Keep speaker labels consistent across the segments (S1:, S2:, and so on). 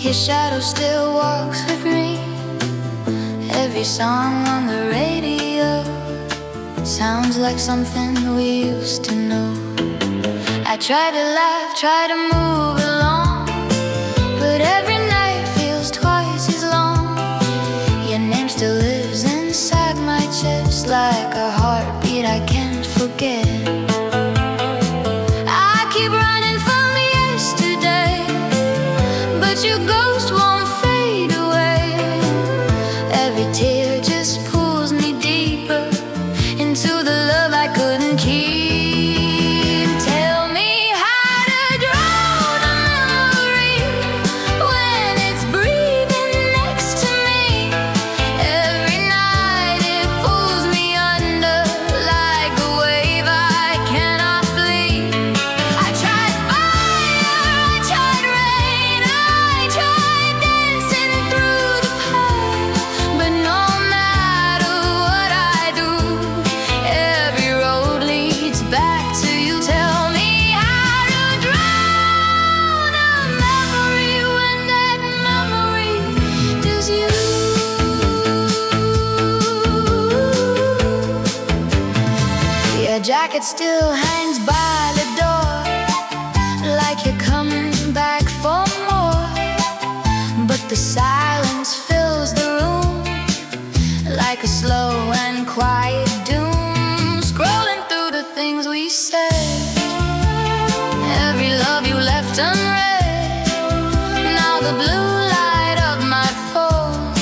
S1: His shadow still walks with me. Every song on the radio sounds like something we used to know. I try to laugh, try to move along, but every night feels twice as long. Your name still lives inside my chest like a heartbeat I can't forget. I keep running from yesterday, but your ghost won't fade away. Every tear just pulls me deeper into the love I couldn't keep. Tell me how to drown a memory when it's breathing next to me. Every night it pulls me under like a wave I cannot flee. I tried fire, I tried rain, I tried dancing through the pain, but no matter what I do, every road leads back to you. Tell me how to drown a memory when that memory is you. Your jacket still hangs by the door, like you're coming back for more. But the silence fills the room like a slow and quiet doom. Scrolling through the things we said, every love you left unread. Now the blue light of my phone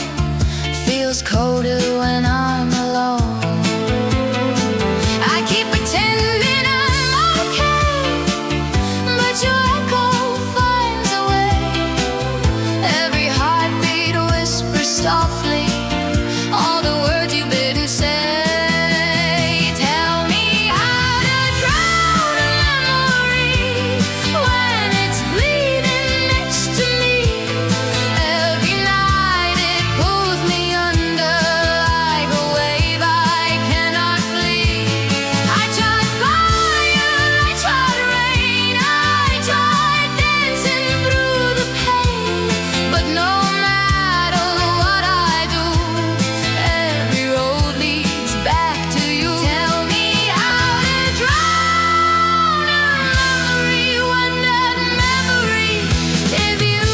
S1: feels colder when I'm alone. I keep pretending I'm okay, but your echo finds a way. Every heartbeat whispers softly all the words you didn't say. Tell me how to drown a memory when it's bleeding next to me. Every night it pulls me under like a wave I cannot flee. I tried fire, I tried rain, I tried dancing through the pain, but no matter what I do, every road leads back to you. Tell me how to drown a memory when that memory is you.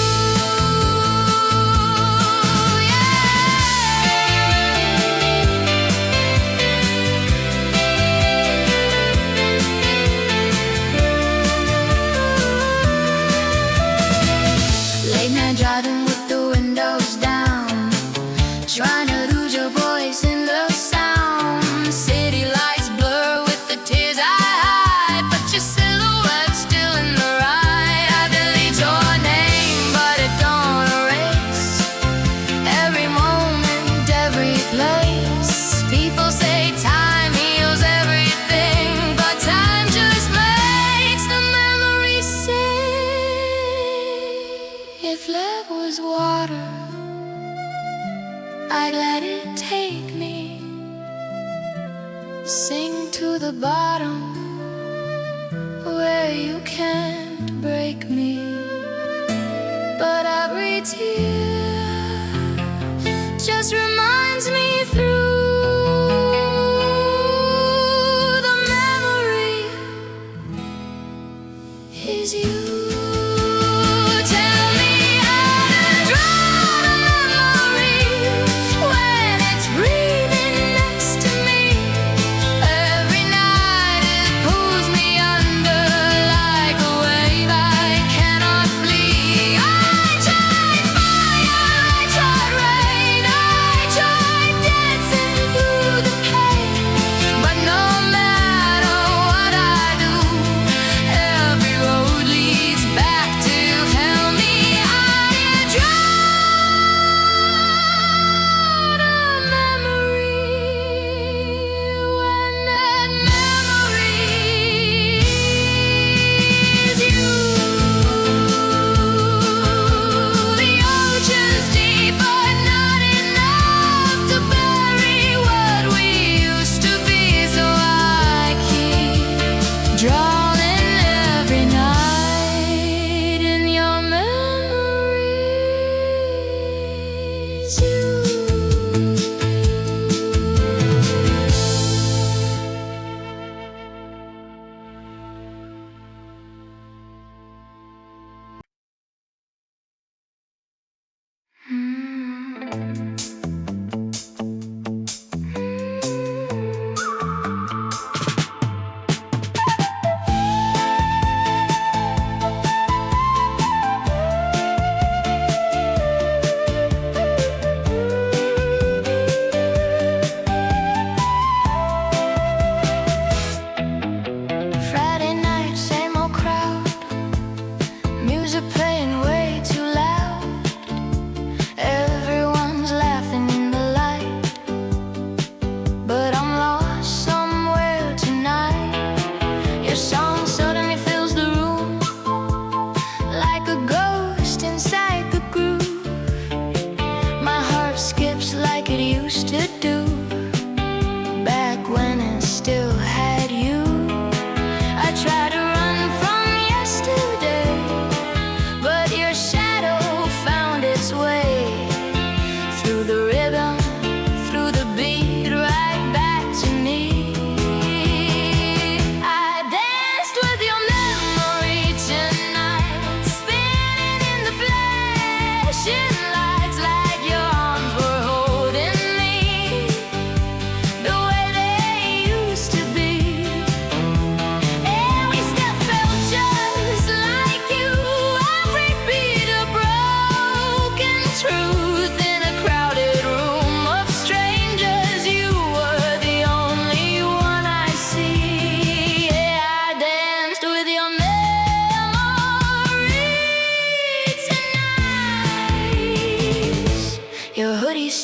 S1: Late night driving with the windows down, trying to lose your voice in the sound. City lights blur with the tears I hide, but your silhouette's still in the ride. I delete your name, but it don't erase every moment, every place. People say time heals everything, but time just makes the memory sick. If love was water, I'd let it take me, sink to the bottom where you can't break me. But every tear just reminds me through the memory is you. Tell me how to drown a memory when it's breathing next to me. Every night it pulls me under like a wave I cannot flee. I tried fire, I tried rain, I tried dancing through the pain, but no matter what I do, every road leads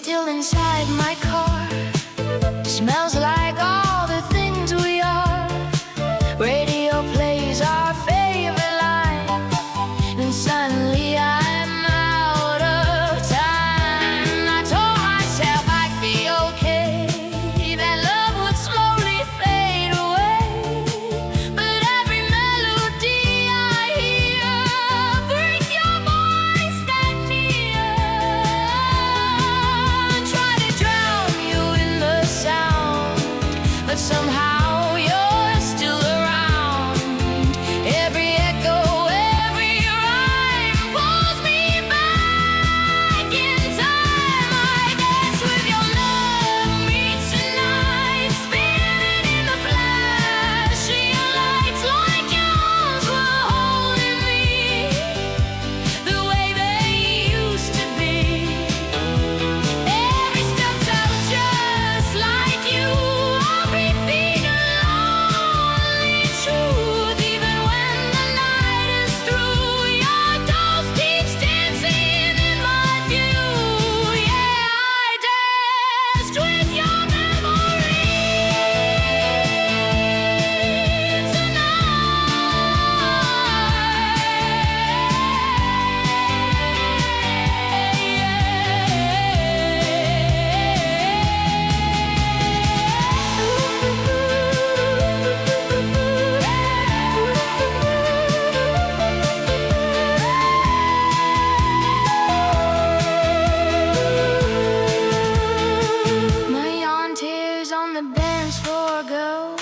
S1: still inside my car. Smells like all the things we are. Radio plays our favorite line, and suddenly I'm out of time. I told myself I'd be okay, that love would slowly fade away. But every melody I hear brings your voice that near. Try to drown you in the sound, but somehow you're still around. Every echo, every rhyme pulls me back in time. I dance with your memory tonight, spinning in the flashing lights, like yours were holding me the way they used to be. Every step felt just like you. I'll repeat a lonely truth, even when the night is through. Your ghost keeps dancing in my view. Yeah, I danced with your memory My yawn tears on the dance floor go.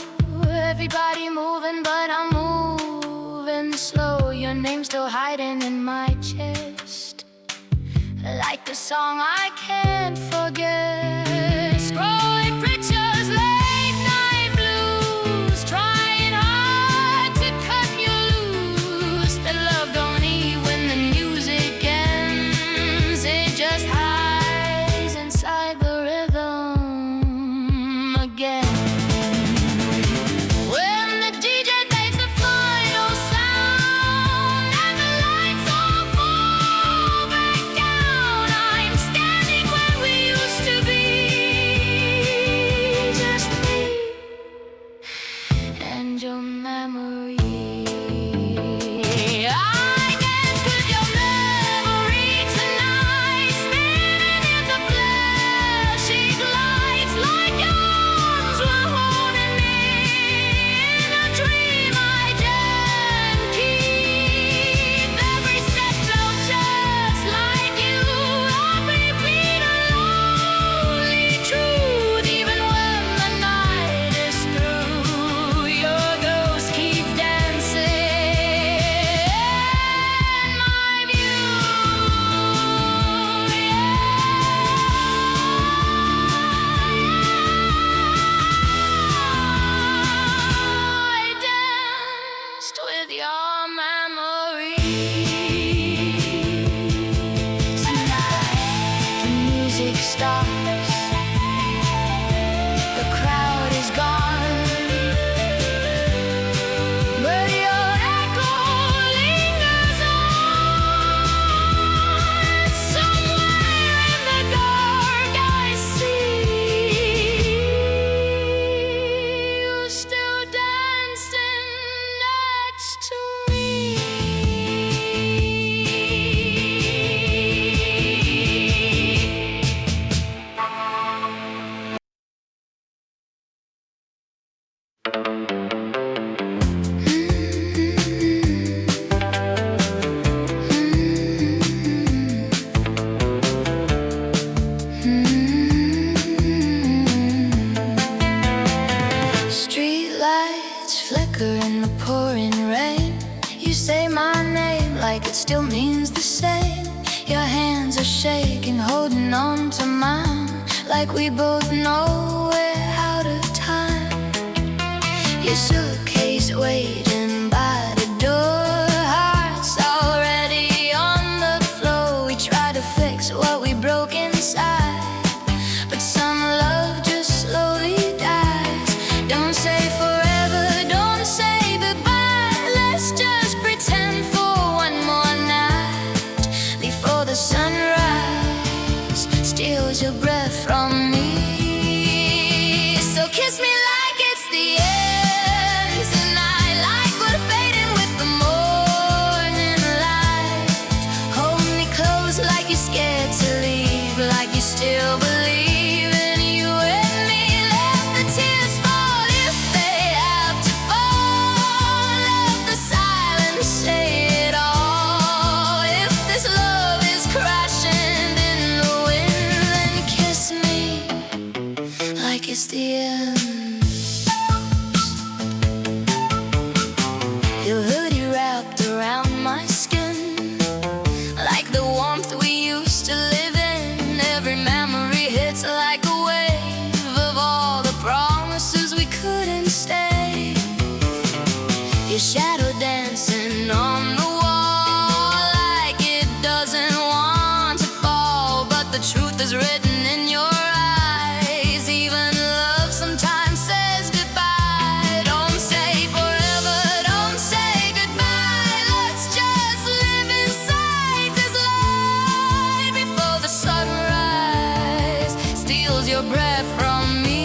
S1: Everybody moving, but I'm moving slow. Your name's still hiding in my chest, like a song I can't forget. Scrolling pictures, late night blues, trying hard to cut you loose. But love don't eat when the music ends. It just hides inside the rhythm again. When the DJ plays the final sound and the lights all fall back down, I'm standing where we used to be, just me and your memory. I danced with your memory tonight, spinning in the flashing lights, like yours were holding me in a dream I just keep. Every step felt just like you. I'll repeat a lonely truth, even when the night is through. Your ghost keeps dancing in my view. I danced with your memory tonight. The music stops, the crowd is gone, but your echo lingers on. Somewhere in the dark I see you still dancing next to me. Street lights flicker in the pouring rain. You say my name like it still means the same. Your hands are shaking, holding on to mine, like we both know we're out of time. Your suitcase waiting by the door, hearts already on the floor. We try to fix what we broke inside, but some love just slowly dies. Don't say forever, don't say goodbye. Let's just pretend for one more night before the sunrise steals your breath the end. Your hoodie wrapped around my skin, like the warmth we used to live in. Every memory hits like a wave of all the promises we couldn't stay. Your shadow dancing on the wall, like it doesn't want to fall, but the truth is written in your eyes. Even love sometimes says goodbye. Don't say forever, don't say goodbye. Let's just live inside this light before the sunrise steals your breath from me.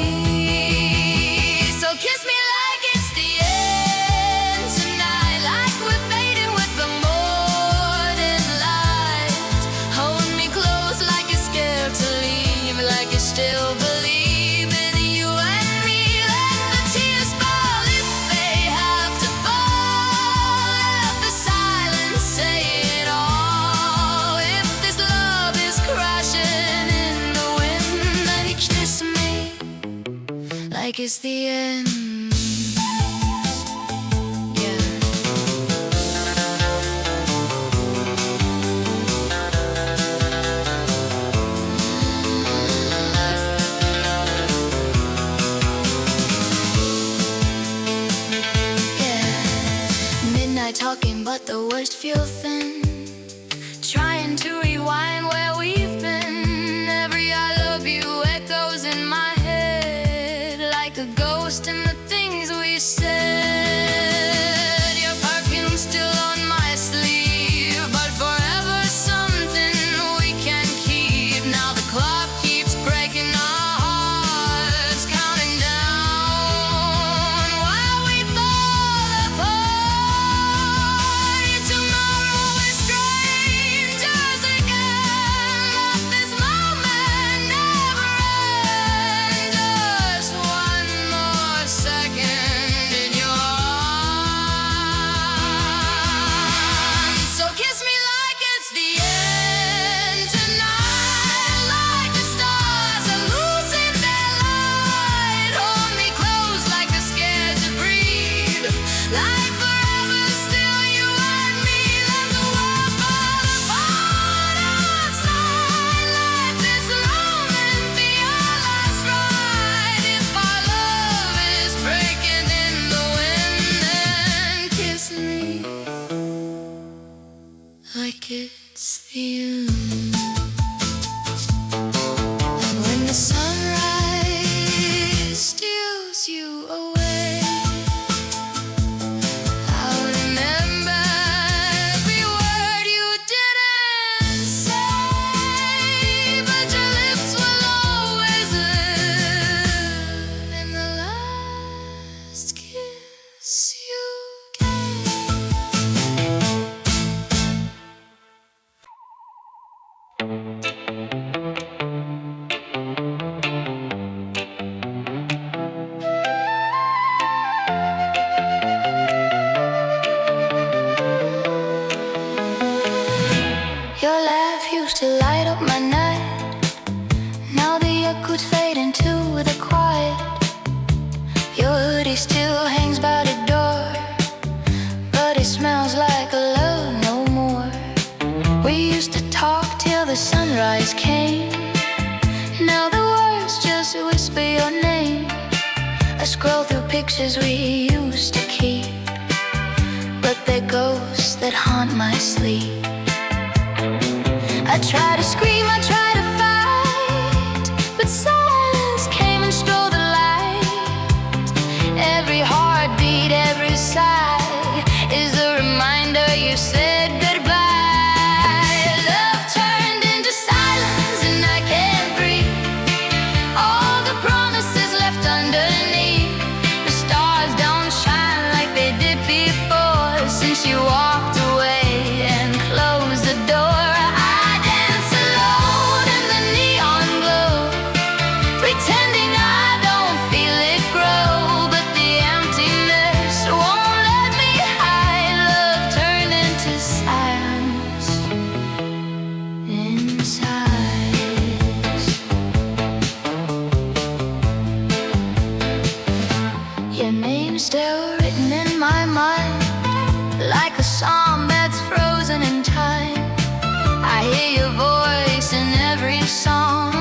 S1: So kiss me like it's the end tonight, like we're fading with the morning light. Hold me close like you're scared to leave, like you still believe in you and me. Let the tears fall if they have to fall. Let the silence say it all. If this love is crashing in the wind, then you kiss me like it's the end. Yeah. Midnight talking, but the words feel thin. Trying to rewind where we've been. Every I love you echoes in my head, like a ghost in the things we said. Your perfume's still on my sleeve, but forever something we can keep. Now the clock keeps breaking our hearts, counting down while we fall apart. Tomorrow we're strangers again, but this moment never ends. Just one more second in your arms. So kiss me like it's the end tonight, like the stars are losing their light. Hold me close like you're scared to breathe, like forever still you and me. Let the world fall apart outside. Let this moment be our last ride. If our love is breaking in the wind, then kiss me like it's the end. And when the sunrise steals you away, I'll remember every word you didn't say, but your lips will always live in the last kiss you gave. Your laugh used to light up my night. Now the echoes fade into the quiet. Your hoodie still hangs by the door, but it smells like love no more. We used to talk till the sunrise came. Now the words just whisper your name. I scroll through pictures we used to keep, but they're ghosts that haunt my sleep. I try to scream, I try to fight, but silence came and stole the light. Every heartbeat, every sigh is a reminder you said goodbye. Love turned into silence and I can't breathe. All the promises left underneath. The stars don't shine like they did before since you walked away and closed song that's frozen in time. I hear your voice in every song,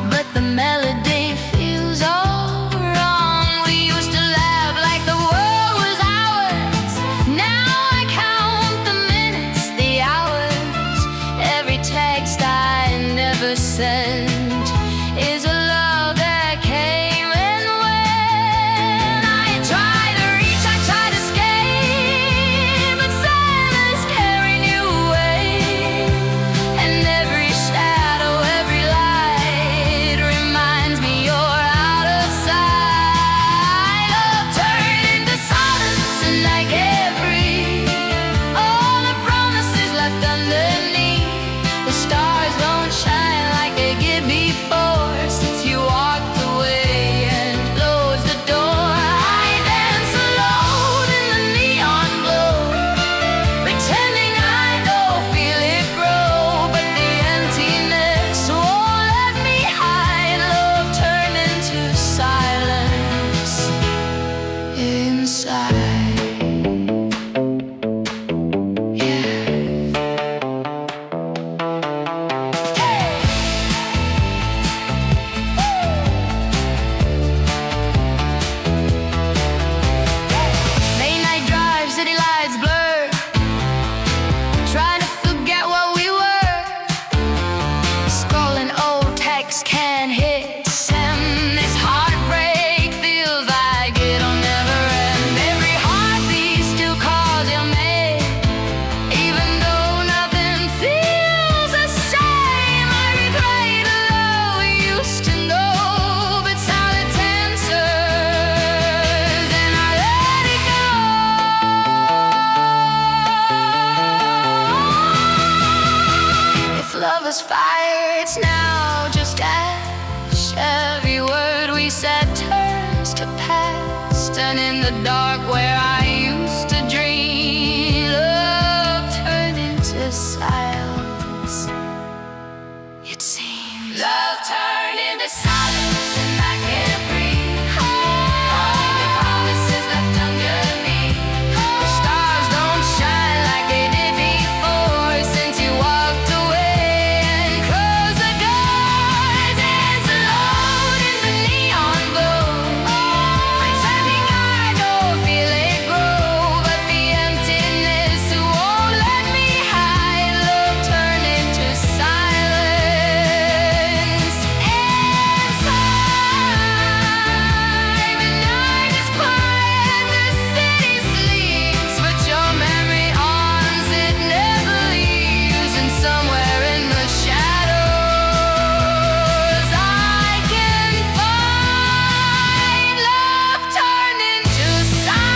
S1: but the melody feels all wrong. We used to laugh like the world was ours. Now I count the minutes, the hours. Every text I never sent is a love that came and went. I try to reach, I try to escape, but silence carried you away. And every shadow, every light reminds me you're out of sight. Love turned into silence and I can't breathe. All the promises left underneath. The stars don't shine like they did before, since you walked away and closed the door. I dance alone in the neon glow, pretending I don't feel it grow. But the emptiness won't let me hide. Love turned into silence inside. Late night drive, city lights blur, trying to forget what we were. Scrolling old texts can't hit send. This heartbreak feels like it'll never end. Every heartbeat still calls your name, even though nothing feels the same. I regret the love we used to know, but silence answers, and I let it go. If love is fire, it's now just ash. Every word we said turns to past, and in the dark where I used to dream, love turned into silence. It seems love turned into silence and I can't breathe. All the promises left underneath. The stars don't shine like they did before, since you walked away and closed the door. Dance alone in the neon glow, pretending I don't feel it grow. But the emptiness won't let me hide. Love turned into silence inside. The night is quiet, the city sleeps, but your memory haunts, it never leaves. And somewhere in the shadows I can find love turned into silence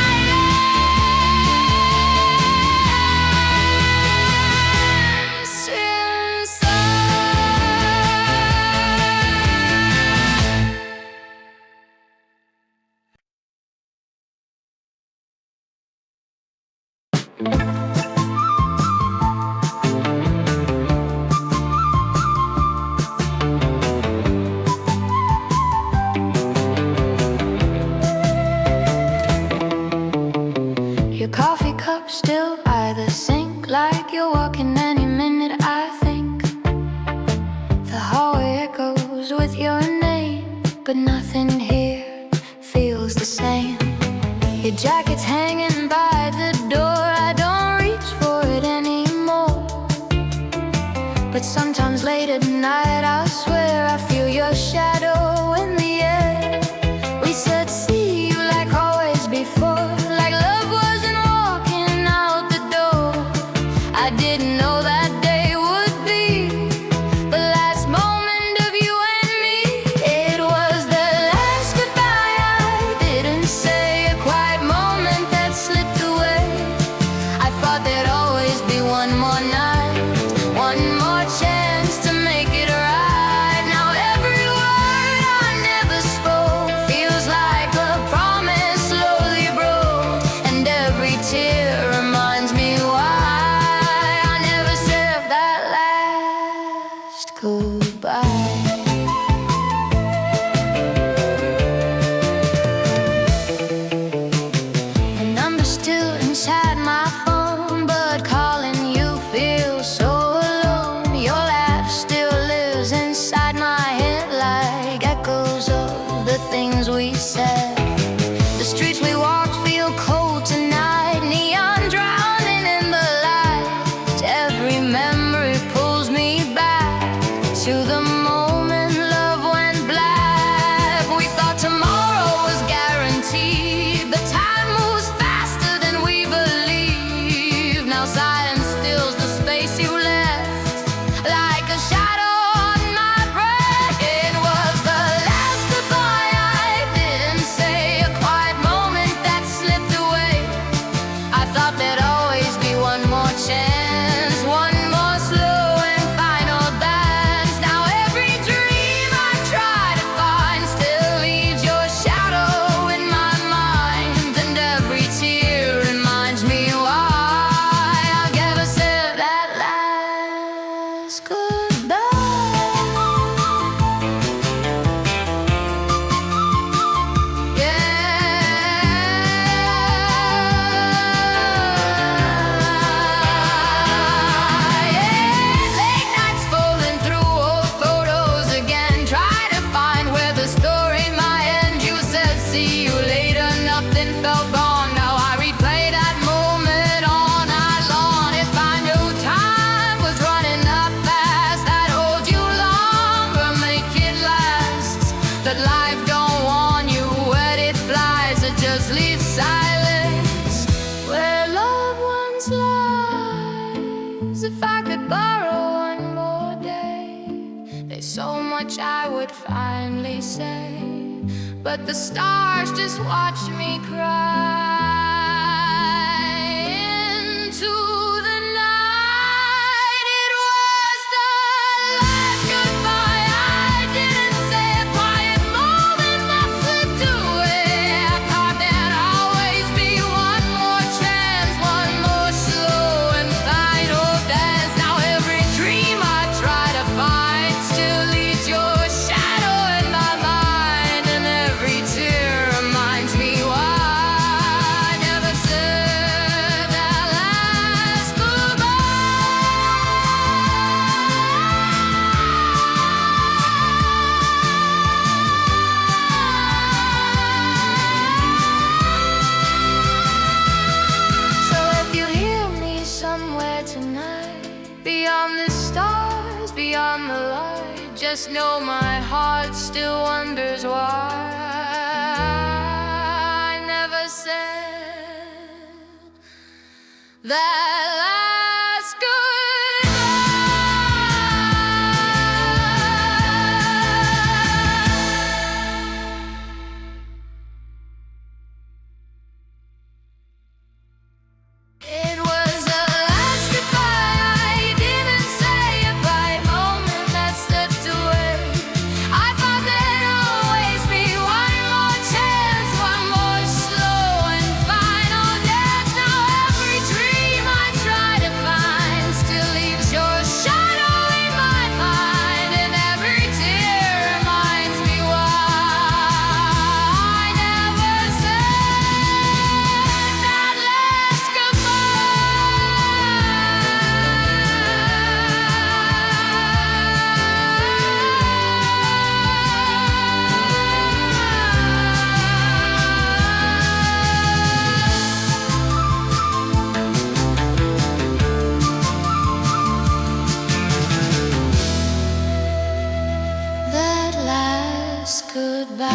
S1: inside. Your coffee cup still by the sink, like you're walking any minute, I think. The hallway echoes with your name, but nothing here feels the same. Your jacket's hanging by the door, I don't reach for it anymore. But sometimes late at night, I swear I feel your shadow in the air. We said see you like always before, like love wasn't walking out the door. I didn't know that day would be the last moment of you and me. It was the last goodbye I didn't say, a quiet moment that slipped away. I thought there'd always be one more night, one more chance if I could borrow one more day. There's so much I would finally say, but the stars just watched me cry into the night. It was the last goodbye. I didn't say a quiet moment that slipped away. I thought there'd always be one more chance, one more slow and final dance. Now every dream I try to find still leaves your shadow in my mind, and every tear reminds me why I never said that last So if you hear me somewhere tonight, beyond the stars, beyond the light, just know my heart still wonders why I never said that last It was the last goodbye. I didn't say a quiet moment that slipped away. I thought there'd always be one more chance, one more slow and final dance. Now every dream I try to find still leaves your shadow in my mind, and every tear reminds me why I never said that last that last goodbye.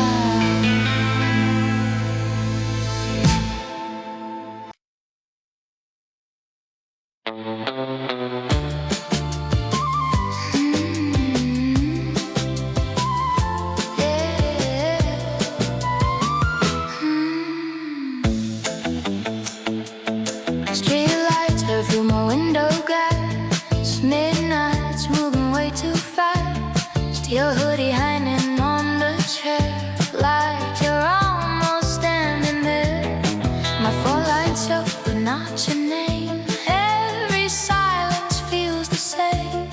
S1: Street lights are through my window glass. Midnight's moving way too fast. Steel hoodie hanging on the chair, like you're almost standing there. My phone lights up, but not your name. Every silence feels the same.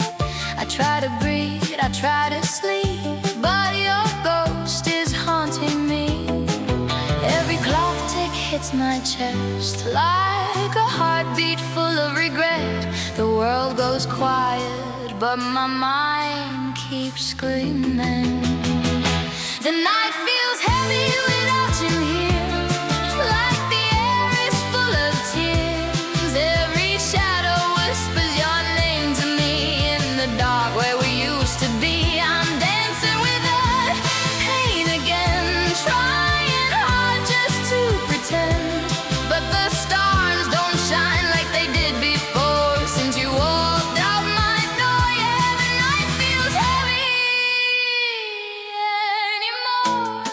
S1: I try to breathe, I try to sleep, but your ghost is haunting me. Every clock tick hits my chest like a heartbeat full of regret. The world goes quiet, but my mind keeps screaming. The night feels heavy without you here, like the air is full of tears. Every shadow whispers your name to me in the dark where we used to be. I'm dancing with that pain again, trying hard just to pretend, but the stars don't shine like they did before since you walked out my door. Yeah, the night feels heavy anymore.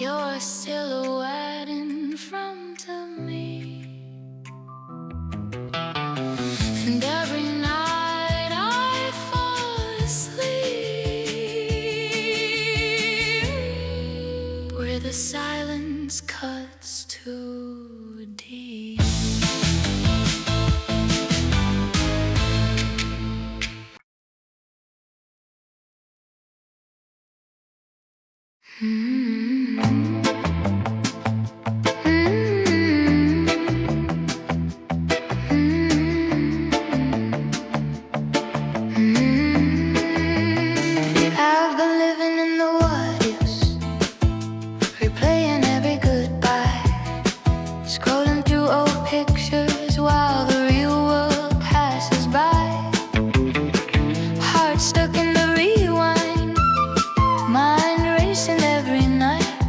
S1: your silhouette in front of me. And every night I fall asleep where the silence cuts too deep. I've been living in the what ifs, replaying every goodbye, scrolling through old pictures while the real world passes by. Heart stuck in the rewind, mind racing every night,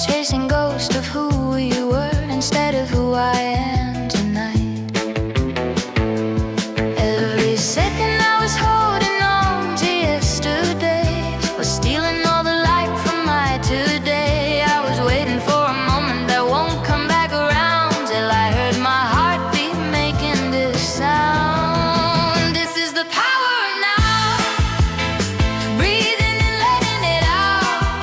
S1: chasing ghosts of who you were instead of who I am tonight. Every second I was holding on to yesterday, was stealing all the light from my today. I was waiting for a moment that won't come back around till I heard my heartbeat making this sound. This is the power of now, breathing and letting it out.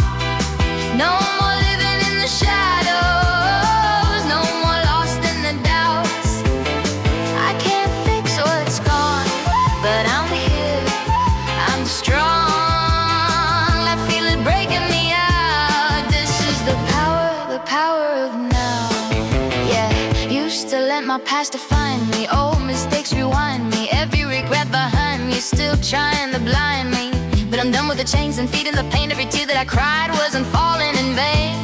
S1: No more living in the shadows, no more lost in the doubts. I can't fix what's gone, but I'm here, I'm strong. I feel it breaking me out. This is the power of now. Yeah, used to let my past define me, old mistakes rewind me, every regret behind me, still trying to blind me. But I'm done with the chains and feeding the pain. Every tear that I cried wasn't falling in vain.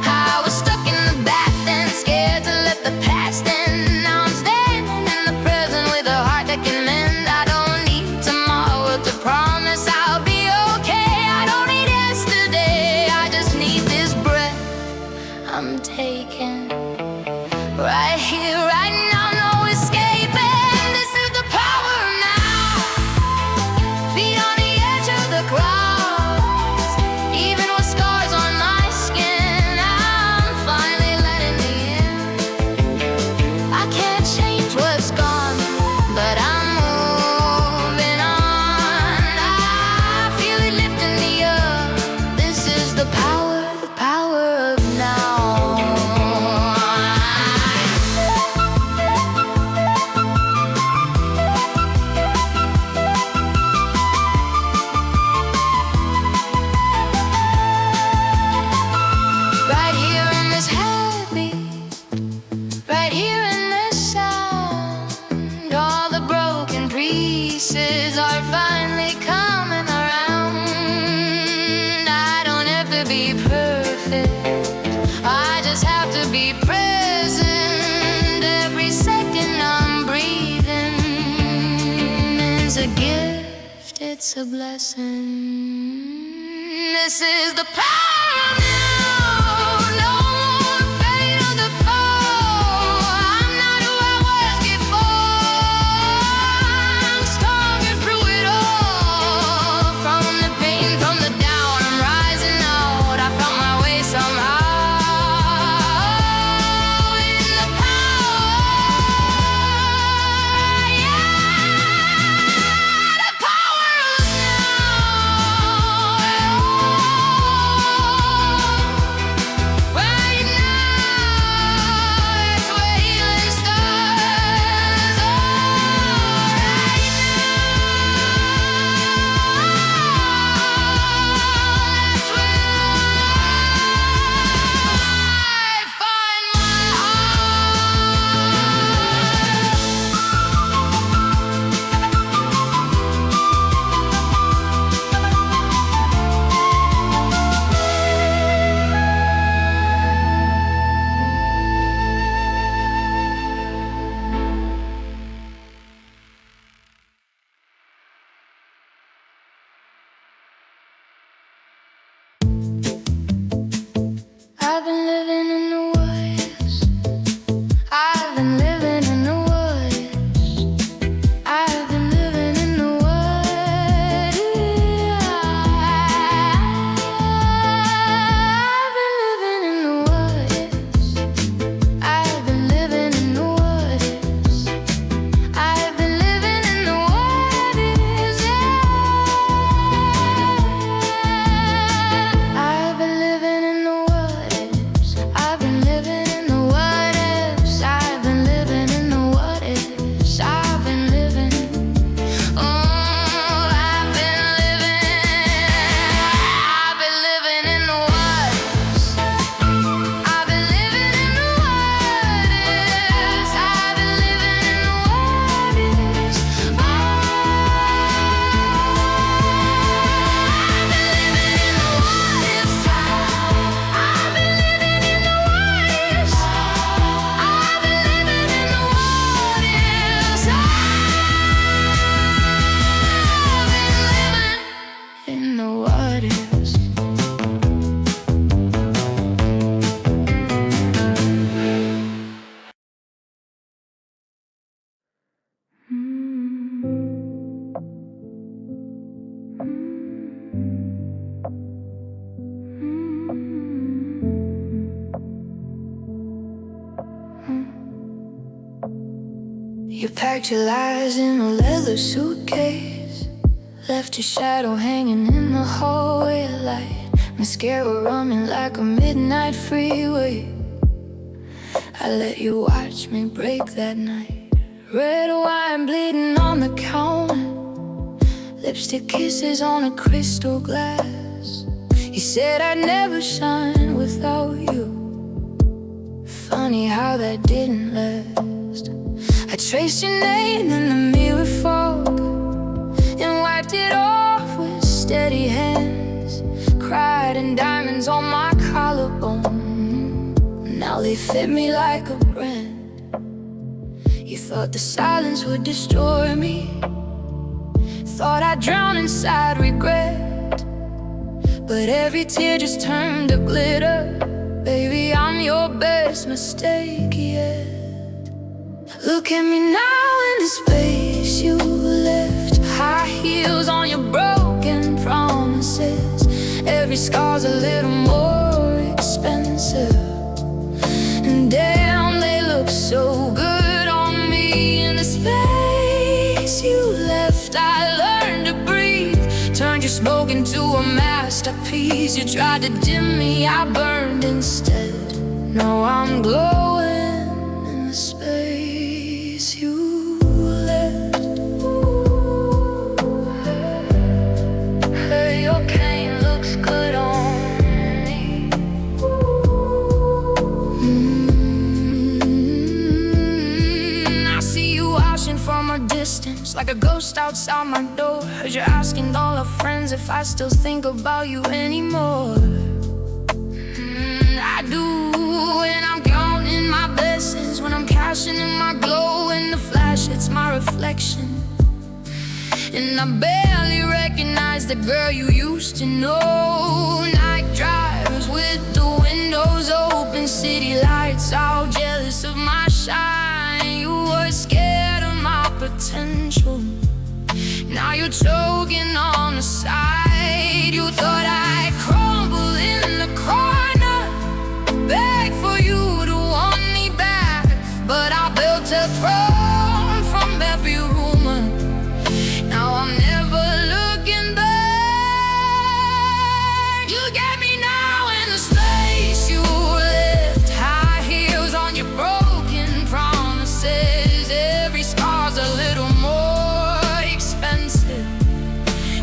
S1: I was stuck in the back then, scared to let the past in. Now I'm standing in the present with a heart that can mend. I don't need tomorrow to promise I'll be okay. I don't need yesterday, I just need this breath I'm taking right here, right now, no escaping. This is the power of now, feet on the edge of the clouds. Even with scars on my skin, I'm finally letting me in. I can't change what's gone, but I'm moving on. I feel it lifting me up. This is the power of now. Right here in this heartbeat, right here in this sound, all the broken pieces are finally coming around. I don't have to be perfect, I just have to be present. Every second I'm breathing is a gift, it's a blessing. This is the power now, no more afraid of the fall. I'm not who I was before, I'm stronger through it all. From the pain, from the down, I'm rising out. I found my way somehow. In the power, yeah, the power of now. Packed your lies in a leather suitcase, left your shadow hanging in the hallway light. Mascara running like a midnight freeway. I let you watch me break that night. Red wine bleeding on the counter, lipstick kisses on a crystal glass. You said I'd never shine without you. Funny how that didn't last. I traced your name in the mirror fog and wiped it off with steady hands. Cried in diamonds on my collarbone, now they fit me like a brand. You thought the silence would destroy me, thought I'd drown inside regret, but every tear just turned to glitter. Baby, I'm your best mistake yet. Look at me now in the space you left. High heels on your broken promises. Every scar's a little more expensive, and damn, they look so good on me. In the space you left, I learned to breathe. Turned your smoke into a masterpiece. You tried to dim me, I burned instead. Now I'm glowing in the space you left. Hey, your pain looks good on me. I see you watching from a distance, like a ghost outside my door. Heard you asking all our friends if I still think about you anymore. I do, when I'm counting my blessings, when I'm cashing in my glow. In the flash, it's my reflection, and I barely recognize the girl you used to know. Night drivers with the windows open, city lights, all jealous of my shine. You were scared of my potential, now you're choking on the side. You thought I'd crumble in the corner, beg for you to want me back, but I built a throne from every rumor. Now I'm never looking back. You get me now in the space you left. High heels on your broken promises. Every scar's a little more expensive,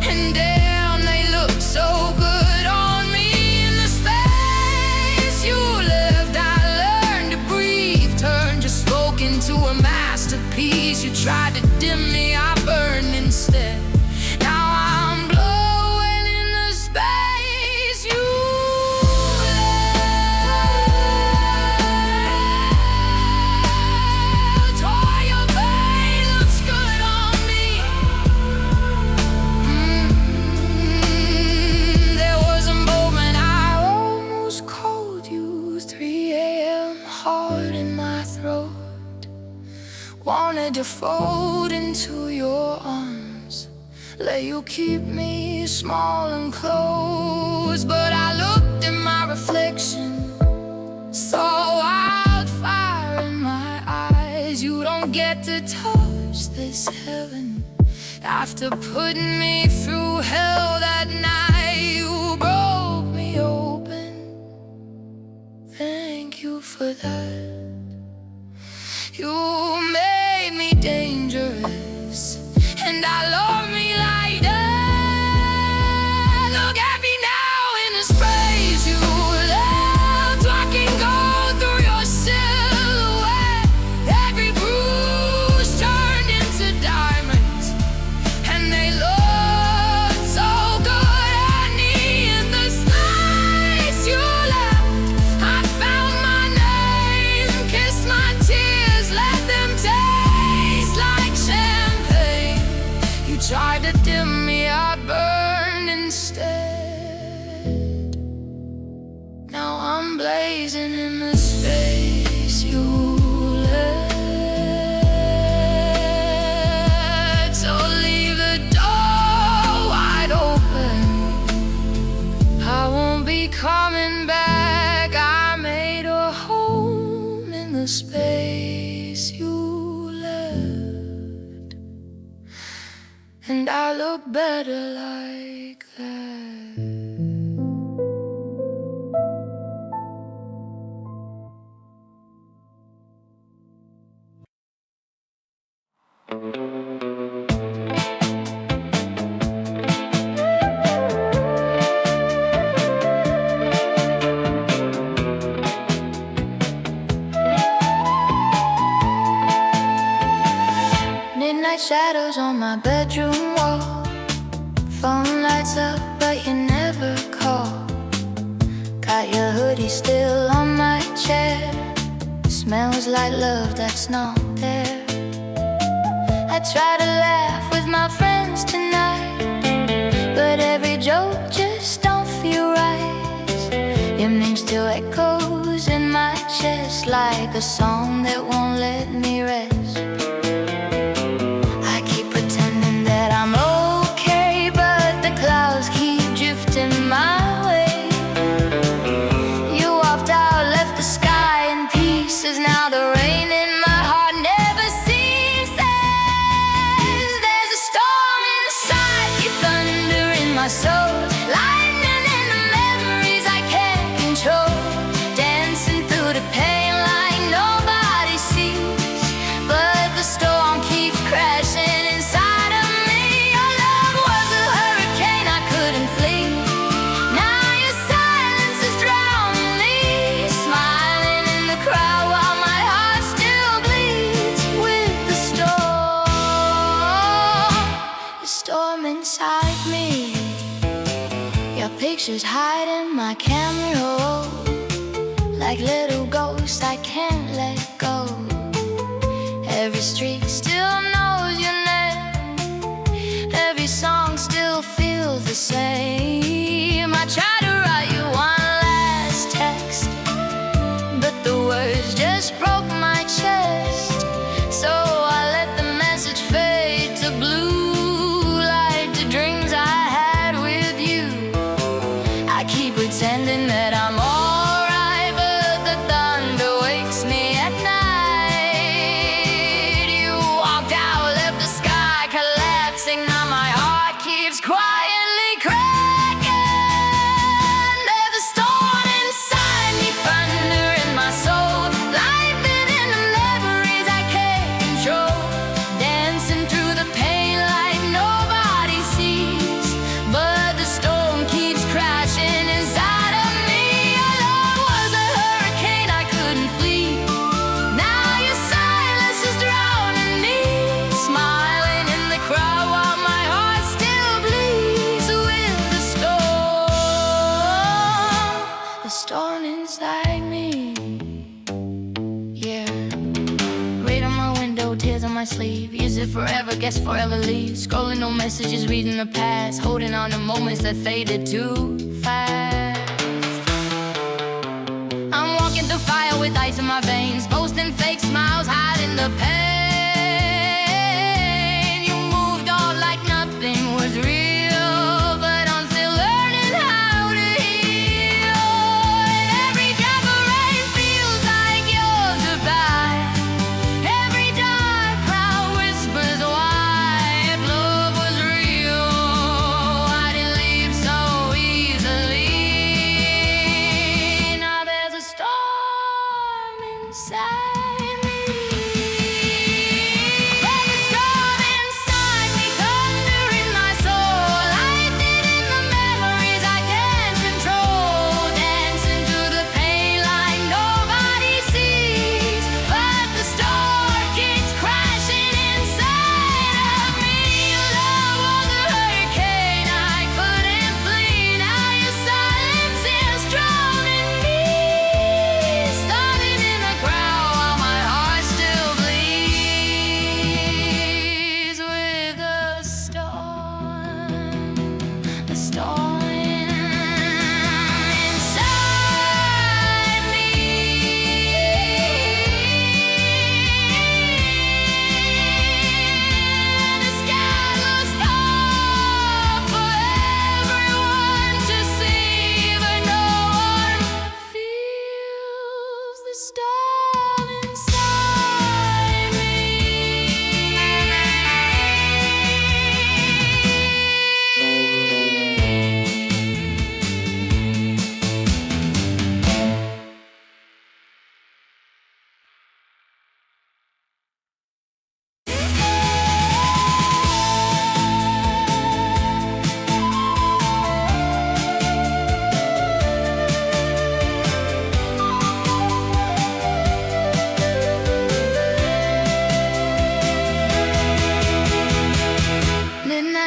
S1: and damn, they look so good on me. In the space you left, I learned to breathe. Turned your smoke into a masterpiece. You tried to dim me, I burned instead. Now I'm blowing in the space you left. Oh, your pain looks good on me. There was a moment I almost called you. 3 a.m. heart in my throat. Wanted to fold into your arms, let you keep me small and close. But I looked in my reflection, saw wildfire in my eyes. You don't get to touch this heaven. After putting me through hell that night, you broke me open. Thank you for that. You made me dangerous, and I love me like that. Look at me now in the space you left. I can go through your silhouette. Every bruise turned into diamonds, and they look so good at me. In the space you left, I found my name, kissed my tears, let them taste like shame. and I look better like that. Midnight shadows on my bedroom wall. Phone lights up, but you never call. Got your hoodie still on my chair. Smells like love that's not there. I try to laugh with my friends tonight, but every joke just don't feel right. Your name still echoes in my chest like a song that won't let me rest. I'm okay, but the clouds keep drifting my way. You walked out, left the sky in pieces. Now the rain in my heart never ceases. There's a storm inside me, thunder in my soul, lightning in the memories I can't control, dancing through the pain like nobody sees. But the storm keeps crashing inside. Inside me, your pictures hide in my camera roll, like little ghosts I can't let go. Every street still knows your name, every song still feels the same. I try to write you one last text, but the words just broke my chest. So I let the message fade to blue. Pretending that I'm alright, but the thunder wakes me at night. You walked out, left the sky collapsing. Now my heart keeps quietly cracking. There's a storm inside me, thunder in my soul, lightning in the memories I can't control, dancing through the pain like nobody sees. But the storm keeps crashing inside. The storm inside me, yeah. Rain on my window, tears on my sleeve. Use it forever, guess forever leaves. Scrolling no messages, reading the past, holding on to moments that faded too fast. I'm walking through fire with ice in my veins, posting fake smiles, hiding the pain. You moved on like nothing was real. Inside me.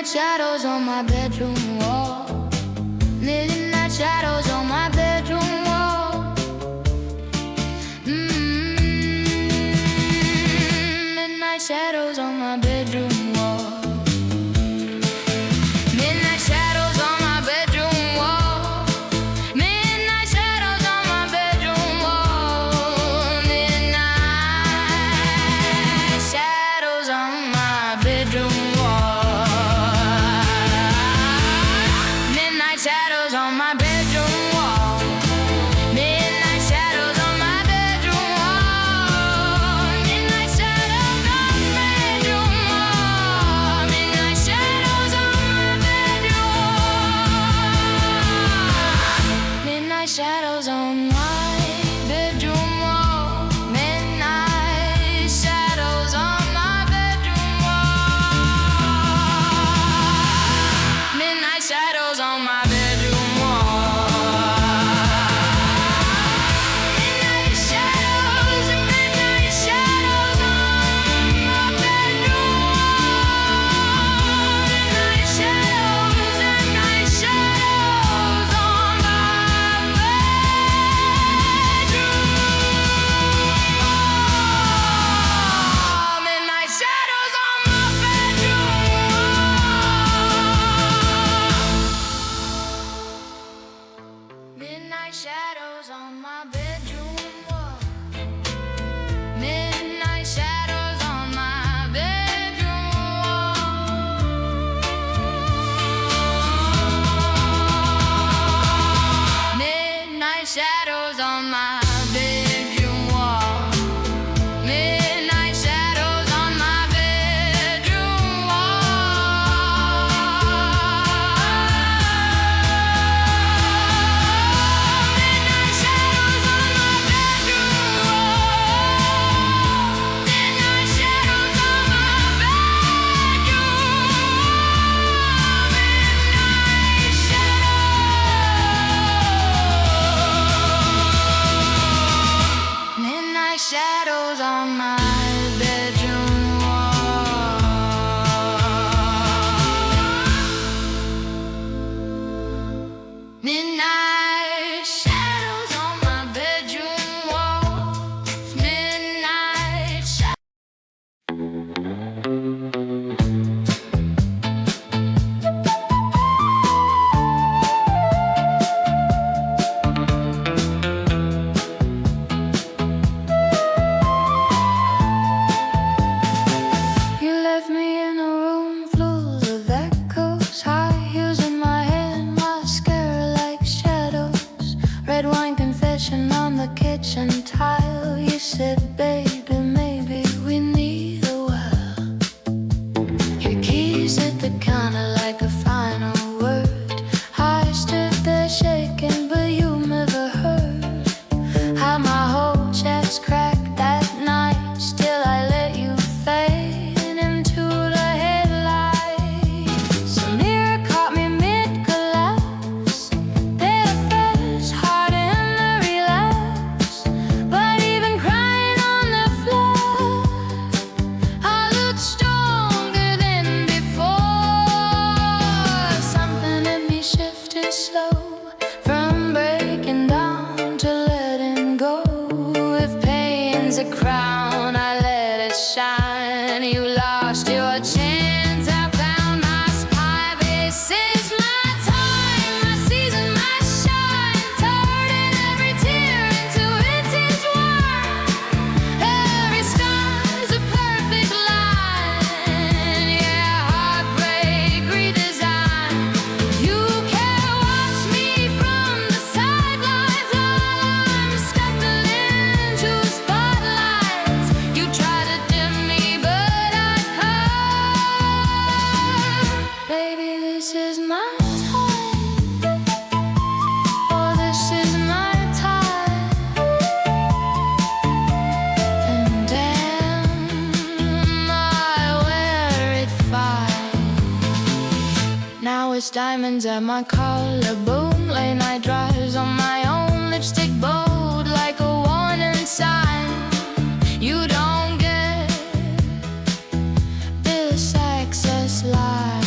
S1: Midnight shadows on my bedroom wall. Midnight shadows on my bedroom wall. Midnight shadows on my bedroom wall. Midnight shadows on my bedroom wall. Midnight shadows on my bedroom wall. Midnight shadows on my bedroom wall. Midnight shadows on my bedroom wall. Midnight shadows on my bedroom wall. Midnight shadows on my bedroom wall. Midnight shadows on my bedroom wall. Midnight shadows on my bedroom wall. Midnight shadows on my bedroom wall. Midnight shadows on my bedroom wall. Midnight shadows, midnight shadows on my bedroom wall. Midnight shadows, midnight shadows on my bedroom wall. Midnight shadows on my bedroom wall. Midnight shadows on my bedroom wall. Midnight shadows on my bedroom wall. Midnight shadows on my bedroom wall. Midnight shadows on my bedroom wall. Midnight shadows on my bedroom wall. Midnight shadows on my bedroom wall. Midnight shadows on my bedroom wall. Midnight shadows on my bedroom wall. Midnight shadows. You left me in a room full of echoes, high heels in my hand, mascara like shadows, red wine confession on the kitchen tile. You said, baby, maybe we need a while. Your keys at the counter like a final word. I stood there shaking, but you never heard how my whole chest cracked that night. Still I let you fade into the headlights. A mirror caught me mid-collapse. Bed of feathers, heart in the relapse. But even crying on the floor, I looked stronger than before. Something in me shifted slow, from breaking down to letting go. If pain's a crown, I let it shine. You lost your chance, I found my spy. This is my time, my season, my shine. Turning every tear into vintage wine. Every scar's a perfect line. Yeah, heartbreak redesign. You can't watch me from the sidelines. I'm scuttling to spotlights. You try to dim me, but I come. Baby, this is my time. Oh, this is my time. And damn, I wear it fine. Now it's diamonds at my collarbone, late night drives on my own, lipstick bold like a warning sign. You don't get this access line.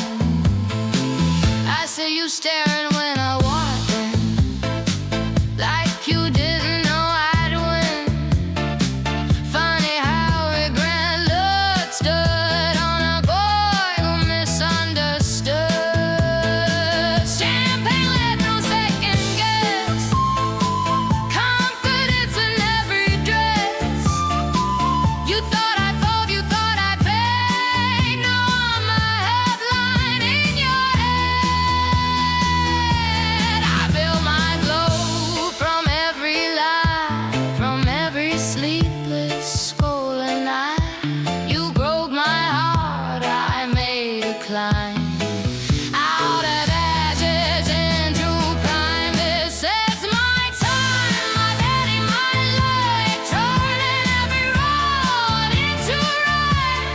S1: climb out of ashes into prime. This is my time, my daddy, my life, turning every road into rhyme,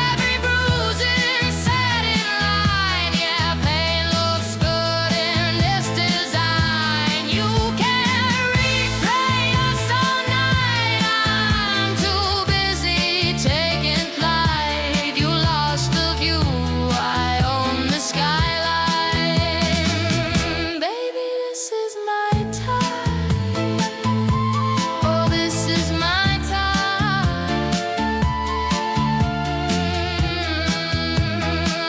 S1: every bruising set in line. Yeah, pain looks good in this design. You can't replay us all night. I'm too busy taking flight. You lost the view, I own the skyline. Baby, this is my time. Oh, this is my time.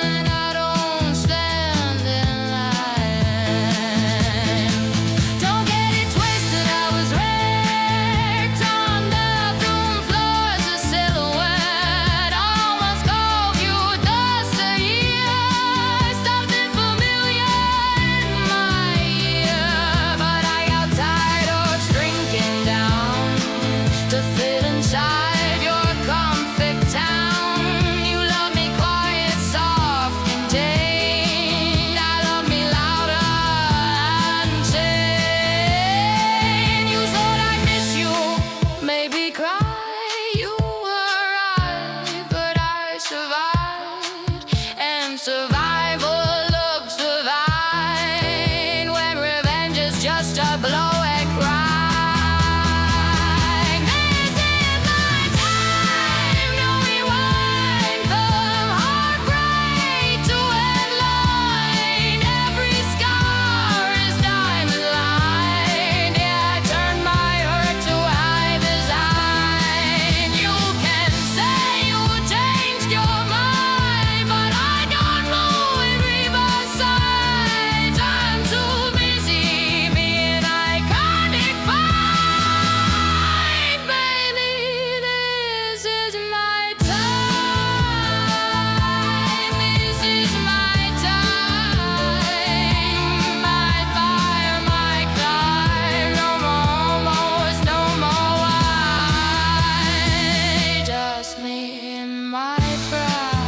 S1: And I don't stand in line. Don't get it twisted, I was wrecked on bathroom floors, a silhouette. Almost gave you dust a year. Something familiar in my ear. But I got tired of shrinking down to fit inside your comfort town. You love me quiet, soft, contained. I love me louder and insane. You thought I'd miss you, maybe cry. You were right, but I survived, and survival looks divine when revenge is just a blow-at crime. This is my time, no rewind, from heartbreak to headline. Every scar is diamond lined. Yeah, I turned my hurt to high design. You can say you changed your mind, but I don't know it riverside. I'm too busy being iconic fine. Baby, this is my time. This is my time. My fire, my climb. No more wars, no more why. Just me in my pride.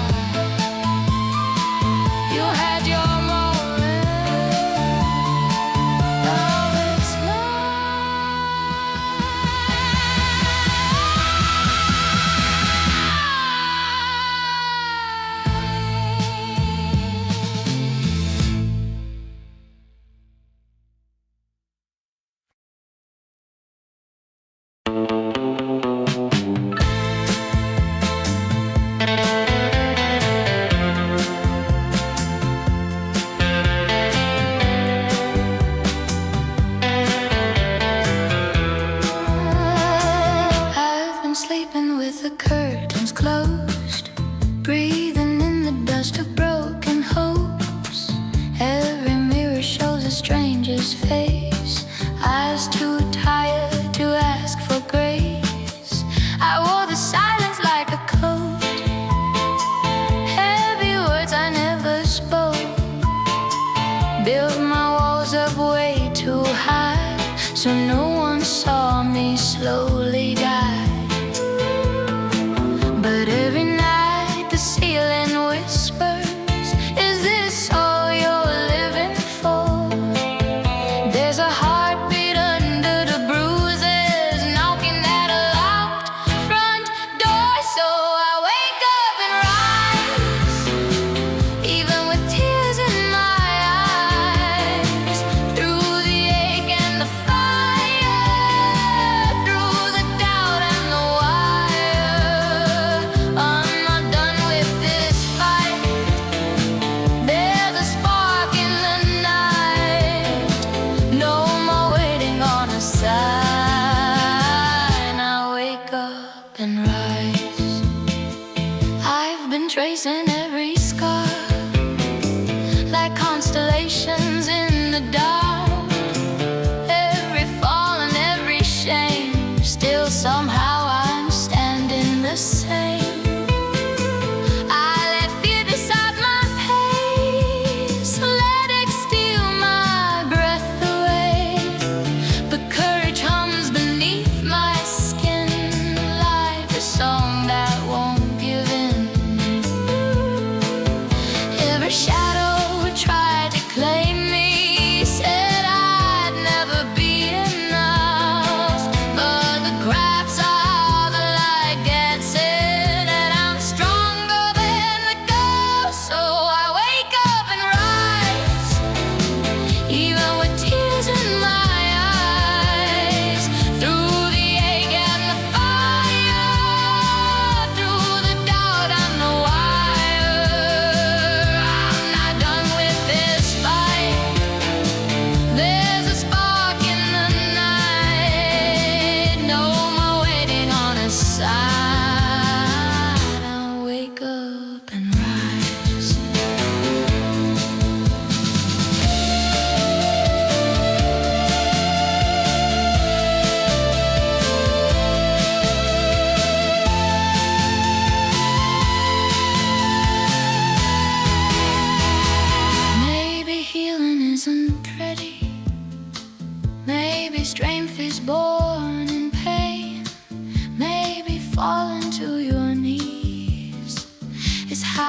S1: You had your moment. Now it's I've been sleeping with the curtains closed, breathing in the dust of broken hopes. Every mirror shows a stranger's face, eyes too tired to ask for grace. I wore the silence like a coat, heavy words I never spoke. Built my walls up way too high, so no one saw me slowly die. But every night the ceiling whispers, is this all you're living for? There's a heartbeat under the bruises, knocking at a locked front door. So I wake up and rise, even with tears in my eyes, through the ache and the fire, through the doubt and the wire. I'm not done with this fight. There's a spark in the night. No more waiting on a sign. I wake up and rise. I've been tracing every scar, like constellations in the dark. Every fall and every shame, still somehow I'm standing the same. I let fear decide my pace, let it steal my breath away. But courage hums beneath my skin, like a song that won't give in.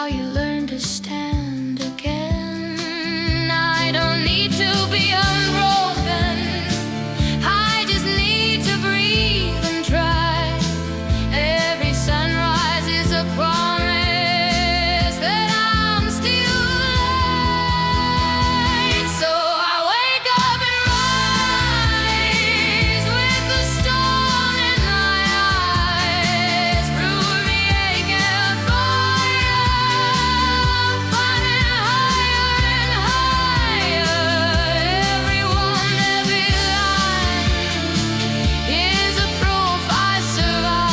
S1: you learn to stand again. I don't need to be unbroken, I just need to breathe and try. Every sunrise is a promise that I'm still alive. So I wake up and rise with the storm in my eyes, through the aching fire, fighting higher and higher. Everyone, every line is a proof I survive.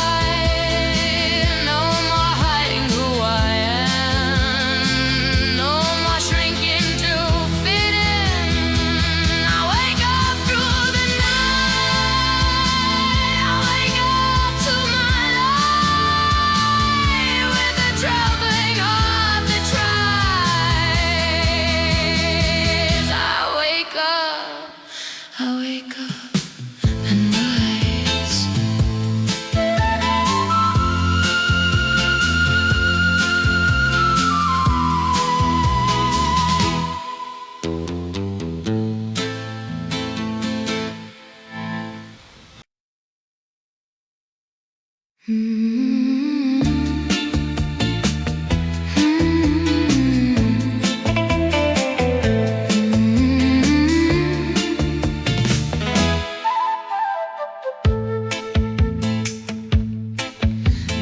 S1: No more hiding who I am, no more shrinking to fit in. I wake up through the night, I wake up to my life with a trembling heart that tries. I wake up and rise.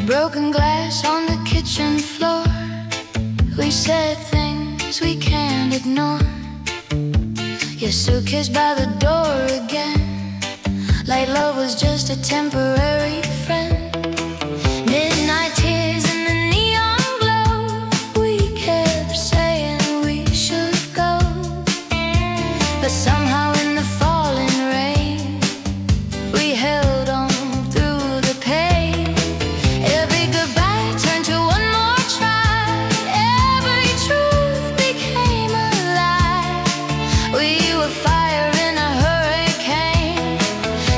S1: Broken glass on the kitchen floor, we said things we can't ignore. Your suitcase by the door again, like love was just a temporary friend. Midnight tears in the neon glow, we kept saying we should go, but somehow in the falling rain, we held on through the pain. Every goodbye turned to one more try, every truth became a lie. We were fire in a hurricane,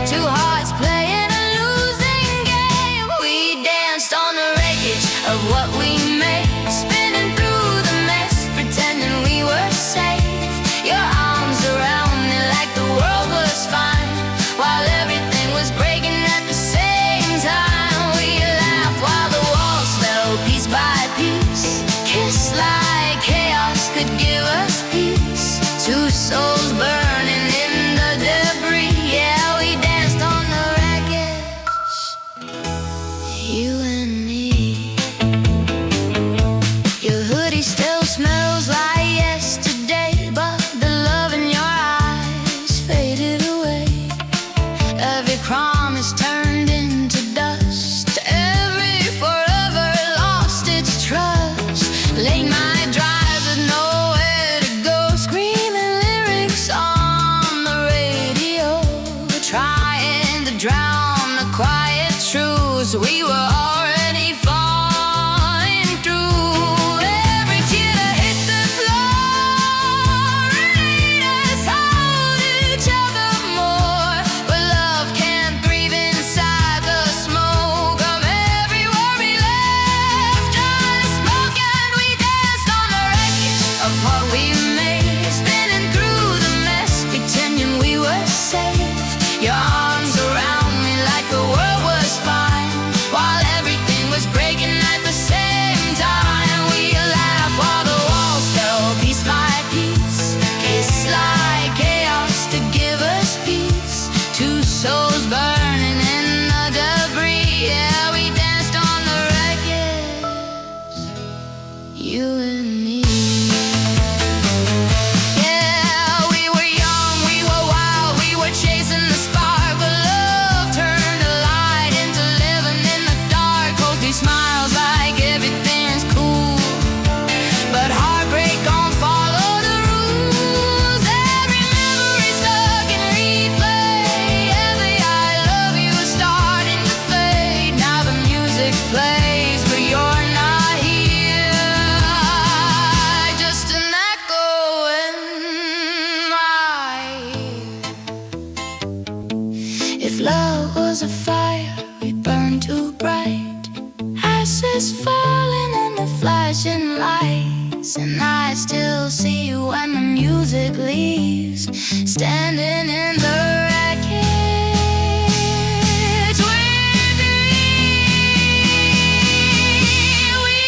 S1: two hearts playing a losing game. We danced on the wreckage of what we made, spinning through the mess, pretending we were safe. Your arms around me like the world was fine, while everything was breaking at the same time. We laughed while the walls fell piece by piece, kissed like chaos could give us peace. Two souls burning in the debris. Yeah, we danced on the wreckage, you and me. Your hoodie still smells like yesterday, but the love in your eyes faded away. Every promise turned into dust, every forever lost its trust. Late night drives with nowhere to go, screaming lyrics on the radio, trying to drown the quiet truths we were already falling through. Every tear that hit the floor made us hold each other more, but love can't breathe inside the smoke of every word we left unspoken. We danced on the wreckage of what we made, spinning through the mess, pretending we were safe. Your arms around me like the world was fine, while everything was breaking at the same time. We laughed while the walls fell piece by piece, kissed like chaos to give us peace. Two souls burning in the debris. Yeah, we danced on the wreckage, you and me. Yeah, we were young, we were wild, we were chasing the spark, but love turned the light into living in the dark. Holds these smiles like everything's cool, but heartbreak gon' follow the rules. Every memory stuck in replay, every I love you is starting to fade. Now the music plays, but you're not here, just an echo in my ear. If love was a fire, we burned too bright, ashes falling in the flashing light. eyes, and I still see you when the music leaves, standing in the wreckage with me. We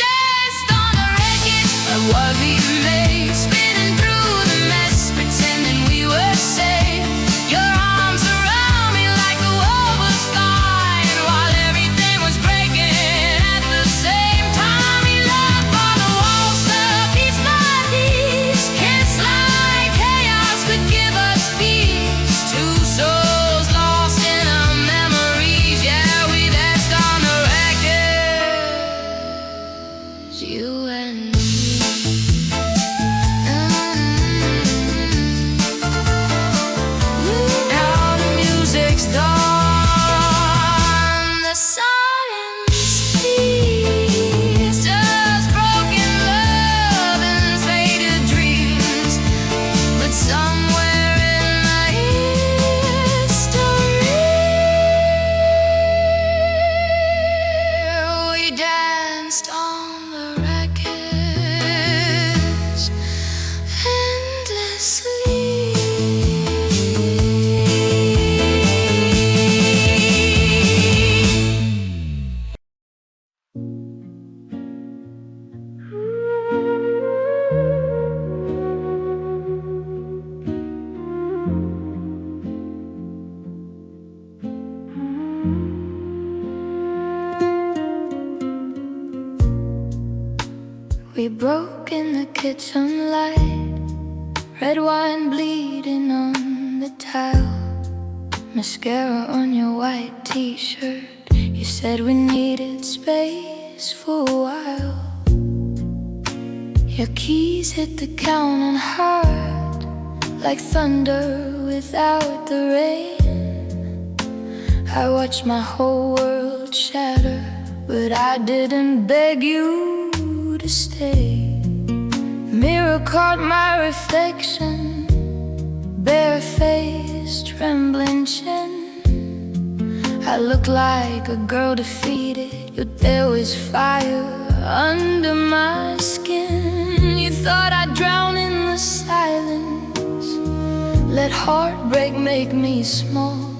S1: danced on the wreckage of what we made, spinning through the mess, pretending we were safe. Your arms around me like the world was fine, while everything was breaking at the same time. We loved all the walls, the piece by piece, kiss like chaos could give us peace. Two souls lost in our memories. Yeah, we danced on the wreckage, you and me. Now the music's done, the silence speaks, just broken love and faded dreams. But somewhere in my history, we danced on the wreckage endlessly. We broke in the kitchen light, red wine bleeding on the tile, mascara on your white t-shirt. You said we needed space for a while. Your keys hit the counter hard, like thunder without the rain. I watched my whole world shatter, but I didn't beg you to stay. Mirror caught my reflection, bare-faced, trembling chin. I looked like a girl defeated, yet there was fire under my skin. You thought I'd drown in the silence, let heartbreak make me small,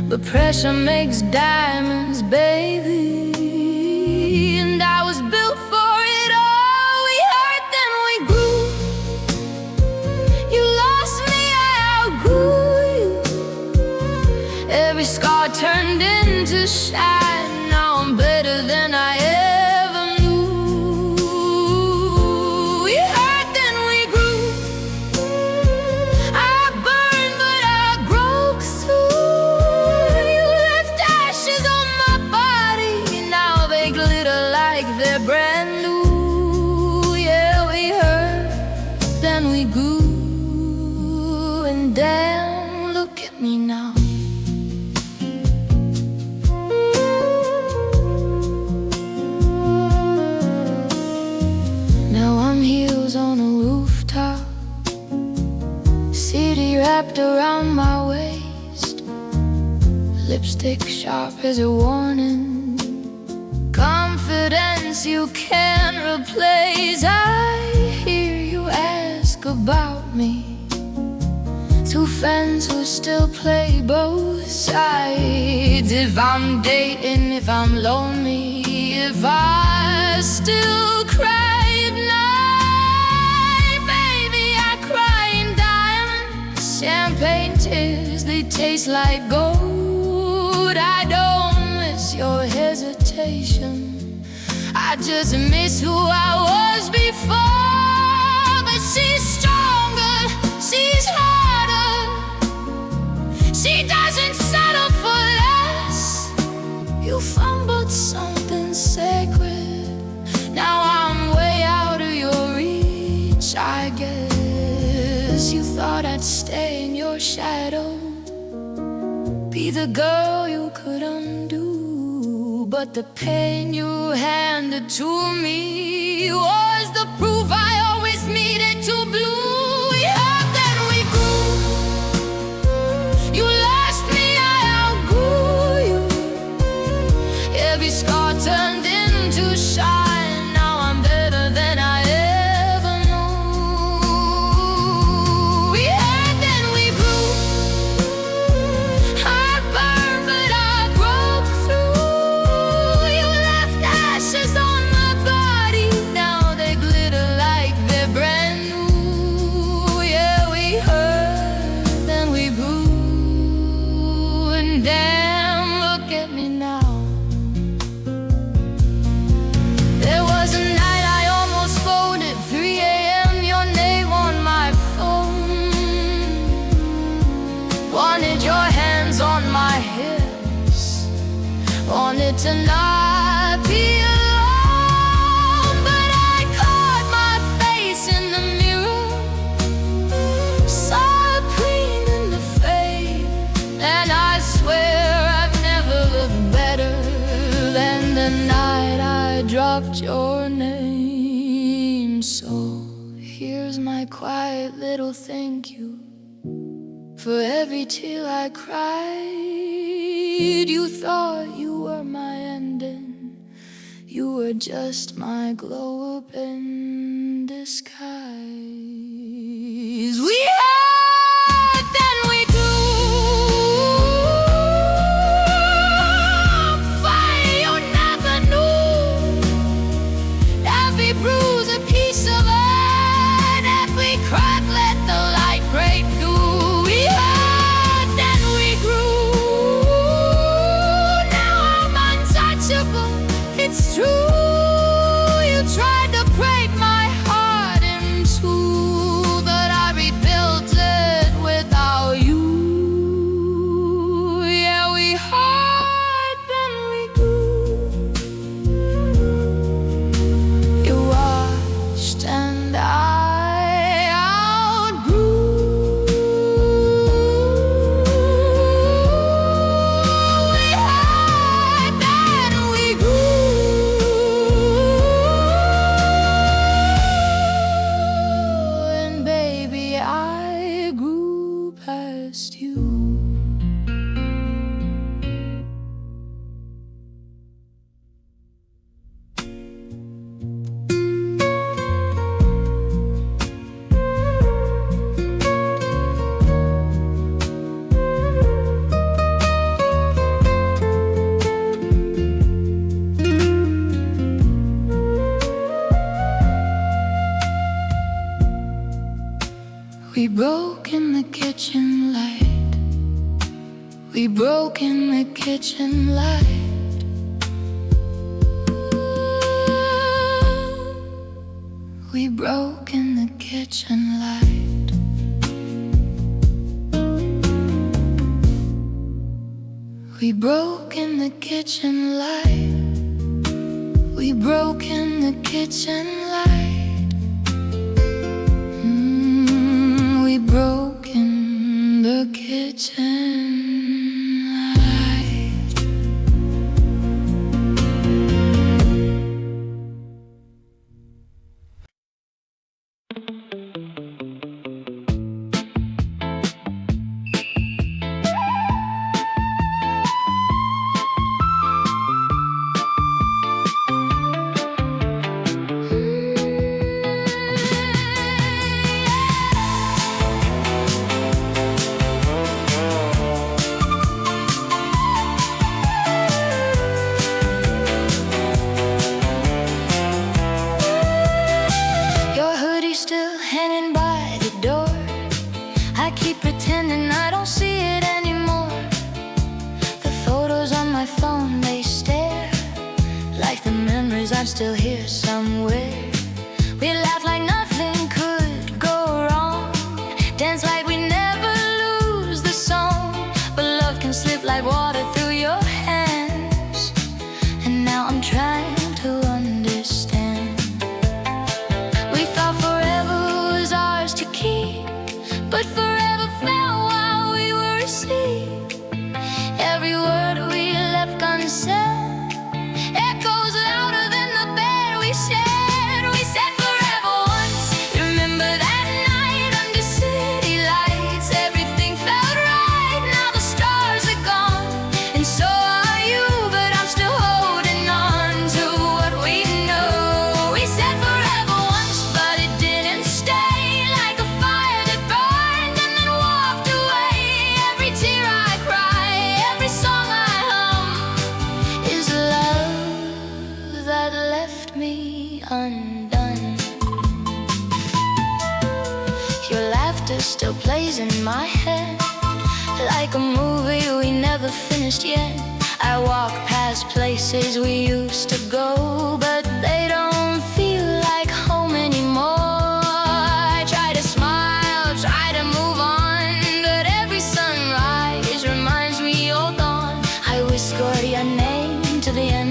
S1: but pressure makes diamonds, baby. And I was built for it all. We hurt, then we grew. You lost me, I outgrew you. Every scar turned into shine. Now I'm better than I ever knew. We hurt, then we grew. I burned, but I broke through. You left ashes on my body, now they glitter like they're brand new. Yeah, we hurt, then we grew. And damn, look at me now. Now I'm heels on a rooftop, CD wrapped around my waist, lipstick sharp as a warning, confidence you can't replace. I hear you ask about me, two friends who still play both sides. If I'm dating, if I'm lonely, if I still cry at night. Baby, I cry in diamonds, champagne tears, they taste like gold. I don't miss your hesitation, I just miss who I was before. But she's stronger, she's harder, she doesn't settle for less. You fumbled something sacred, now I'm way out of your reach. I guess you thought I'd stay in your shadow, be the girl you could undo. But the pain you handed to me was the proof I always needed to blue. We hurt, then we grew. You lost me, I outgrew you. Every scar turned into shine. Now I'm better to not be alone. But I caught my face in the mirror, saw a queen in the frame, and I swear I've never looked better than the night I dropped your name. So here's my quiet little thank you for every tear I cried. You thought you were my ending, you were just my glow up in disguise. We had, then we grew, fire you never knew. Every bruise a piece of it, every crack let the light break through. We had, then we grew, now I'm untouchable, it's true. You tried to break my heart in two, but I rebuilt it without you. Yeah, we had, then we grew. You watched and I outgrew. We had, then we grew. And baby, I grew past you. We broke in the kitchen light, we broke in the kitchen light. We broke in the kitchen light. We broke in the kitchen light. We broke in the kitchen light. We broke in the kitchen light. Still hanging by the door. I keep pretending I don't see it anymore. The photos on my phone, they stare like the memories I'm still here somewhere. We laugh like nothing could go wrong, dance like we never lose the song. But love can slip like water through your hands, and now I'm trying to understand. We thought but forever fell while we were asleep. Every word we left unsaid echoes louder than the bed we shared. We said forever once. Remember that night under city lights? Everything felt right. Now the stars are gone, and so are you. But I'm still holding on to what we know. We said forever once, but it didn't stay. Like a fire that burned and then walked away. Every tear I cry, every song I hum is love that left me undone. Your laughter still plays in my head like a movie we never finished yet. I walk past places we used to go, but they don't feel like home anymore. I try to smile, try to move on, but every sunrise reminds me you're gone. I whispered your name to the end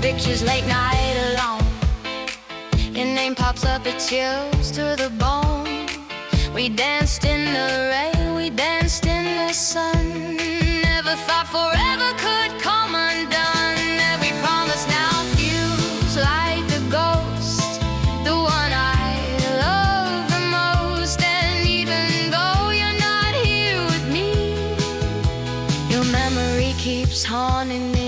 S1: pictures late night alone. Your name pops up, it chills to the bone. We danced in the rain, we danced in the sun. Never thought forever could come undone. Every promise now feels like a ghost, the one I love the most. And even though you're not here with me, your memory keeps haunting me.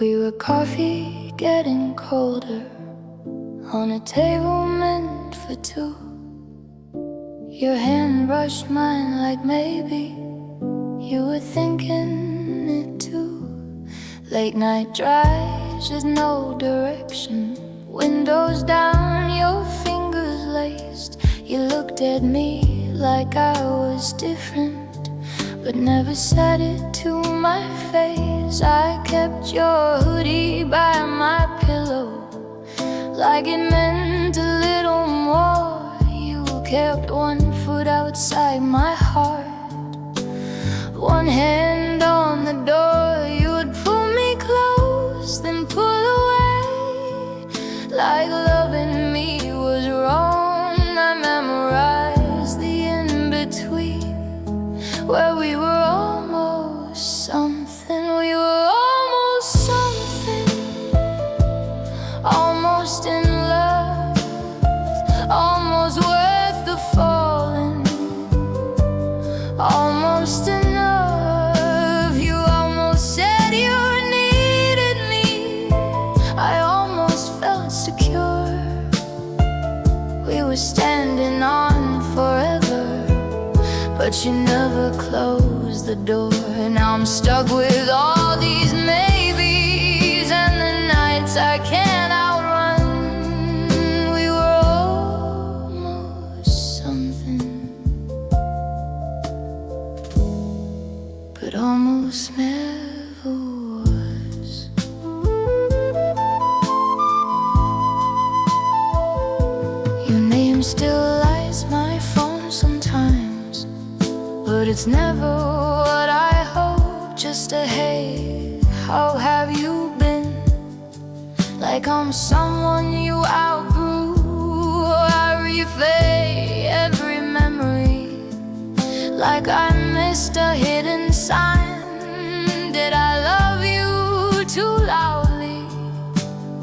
S1: We were coffee getting colder on a table meant for two. Your hand brushed mine like maybe you were thinking it too. Late night drives with no direction, windows down, your fingers laced. You looked at me like I was different, but never said it to my face. I kept your hoodie by my pillow like it meant a little more. You kept one foot outside my heart, one hand on the door. You would pull me close, then pull away, like loving me was wrong. I memorized the in-between, where we were almost something. We were almost something, almost in love, almost worth the falling, almost enough. You almost said you needed me, I almost felt secure. We were standing on forever, but you never closed the door. Now I'm stuck with all these maybes and the nights I can't outrun. We were almost something, but almost never was. Your name still lights my phone sometimes, but it's never what I hope. Just a hey, how have you been? Like I'm someone you outgrew. I replay every memory like I missed a hidden sign. Did I love you too loudly,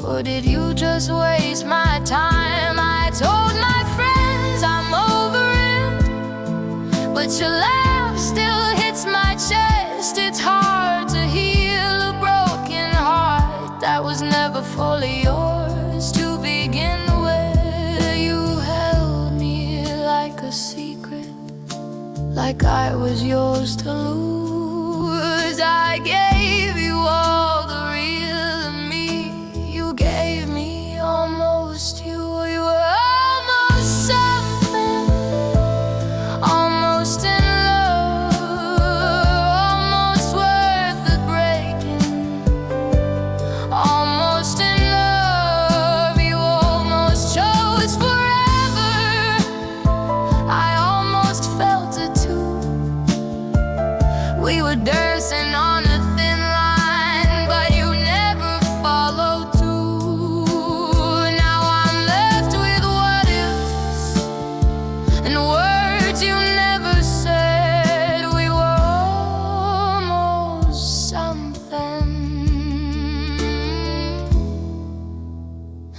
S1: or did you just waste my time? I told my friends I'm over it, but your laugh still hits my chest. It's hard to heal a broken heart that was never fully yours to begin with. You held me like a secret, like I was yours to lose. I gave you all the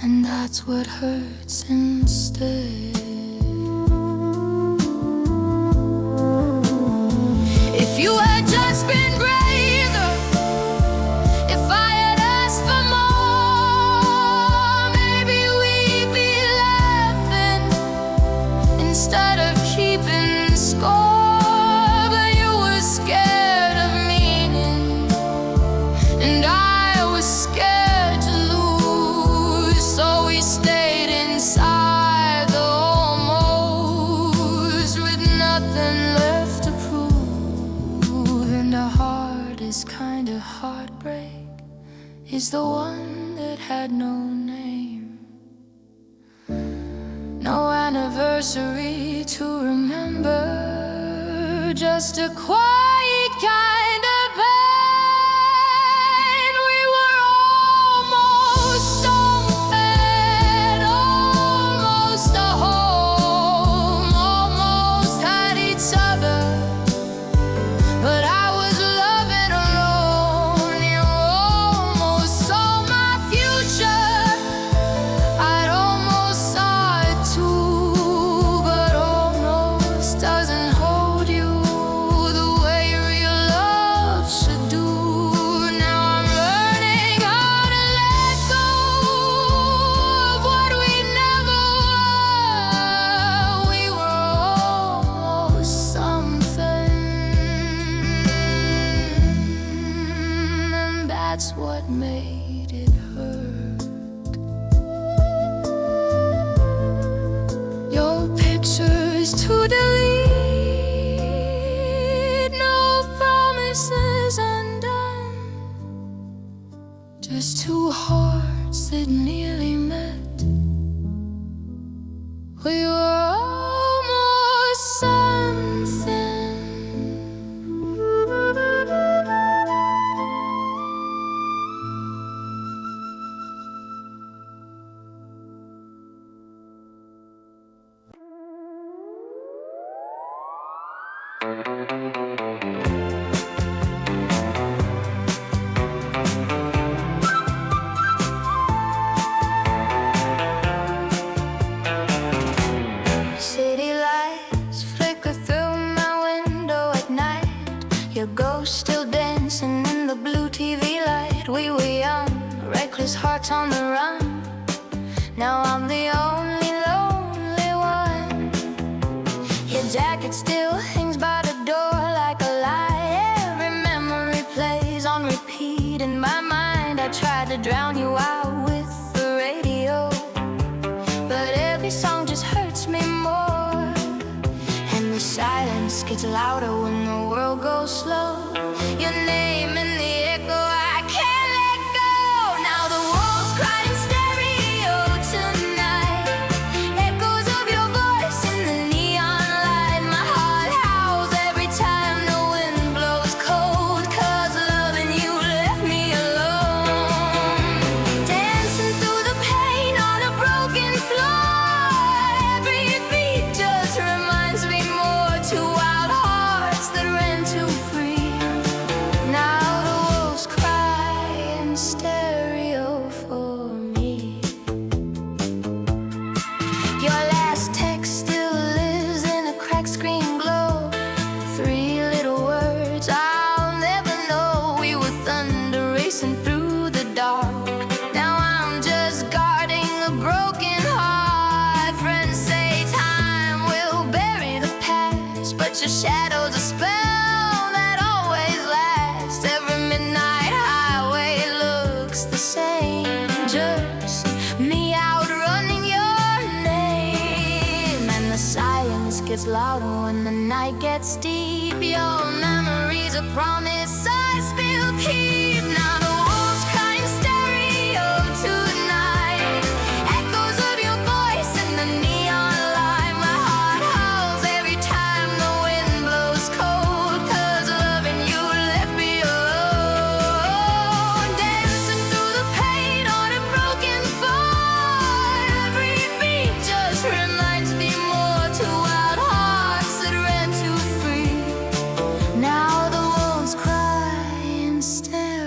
S1: and that's what hurts instead. If you had just been braver, if I had asked for more, maybe we'd be laughing instead of keeping score. But you were scared of meaning, and I was scared to lose. So we stayed inside the almost, with nothing left to prove. And our hardest kind of heartbreak is the one that had no name. No anniversary to remember, just a quiet kind of pain. We were almost something, almost a home, almost had each other, but I was loving alone. You almost saw my future, I'd almost saw it too, but almost doesn't hold you the way real love should do. Now I'm learning how to let go of what we never were. We were almost something, and that's what made it hurt. Your pictures to delete, no promises undone, just two hearts that nearly met. We were almost something. City lights flicker through my window at night. Your ghost still dancing in the blue TV light. We were young, reckless hearts on the run. Now I'm the only lonely one. Your jacket still hangs by the door like a lie. Every memory plays on repeat in my mind. I tried to drown you out with the radio, but every song just hurts me more. And the silence gets louder when the world goes slow. Your name in the echo, I can't let go. Now the walls cry in stereo tonight, echoes of your voice in the neon light. My heart howls every time the wind blows cold, 'cause loving you left me alone. Dancing through the pain on a broken floor, every beat just reminds me more. Two wild hearts that ran too free. Now the wolves cry in stereo for me. Your last text still lives in a cracked screen glow. Three little words I'll never know. We were thunder racing through the dark. Now I'm just guarding a broken heart. Friends say time will bury the past, but your shadow's a spell that always lasts. Every midnight highway looks the same, just me outrunning your name. And the silence gets louder when the night gets deep. Your memory's a promise I still keep. Now the wolves cry in stereo tonight, echoes of your voice in the neon light. My heart howls every time the wind blows cold, 'cause loving you left me alone. Dancing through the pain on a broken floor, every beat just reminds me more. Two wild hearts that ran too free. Now the wolves cry instead.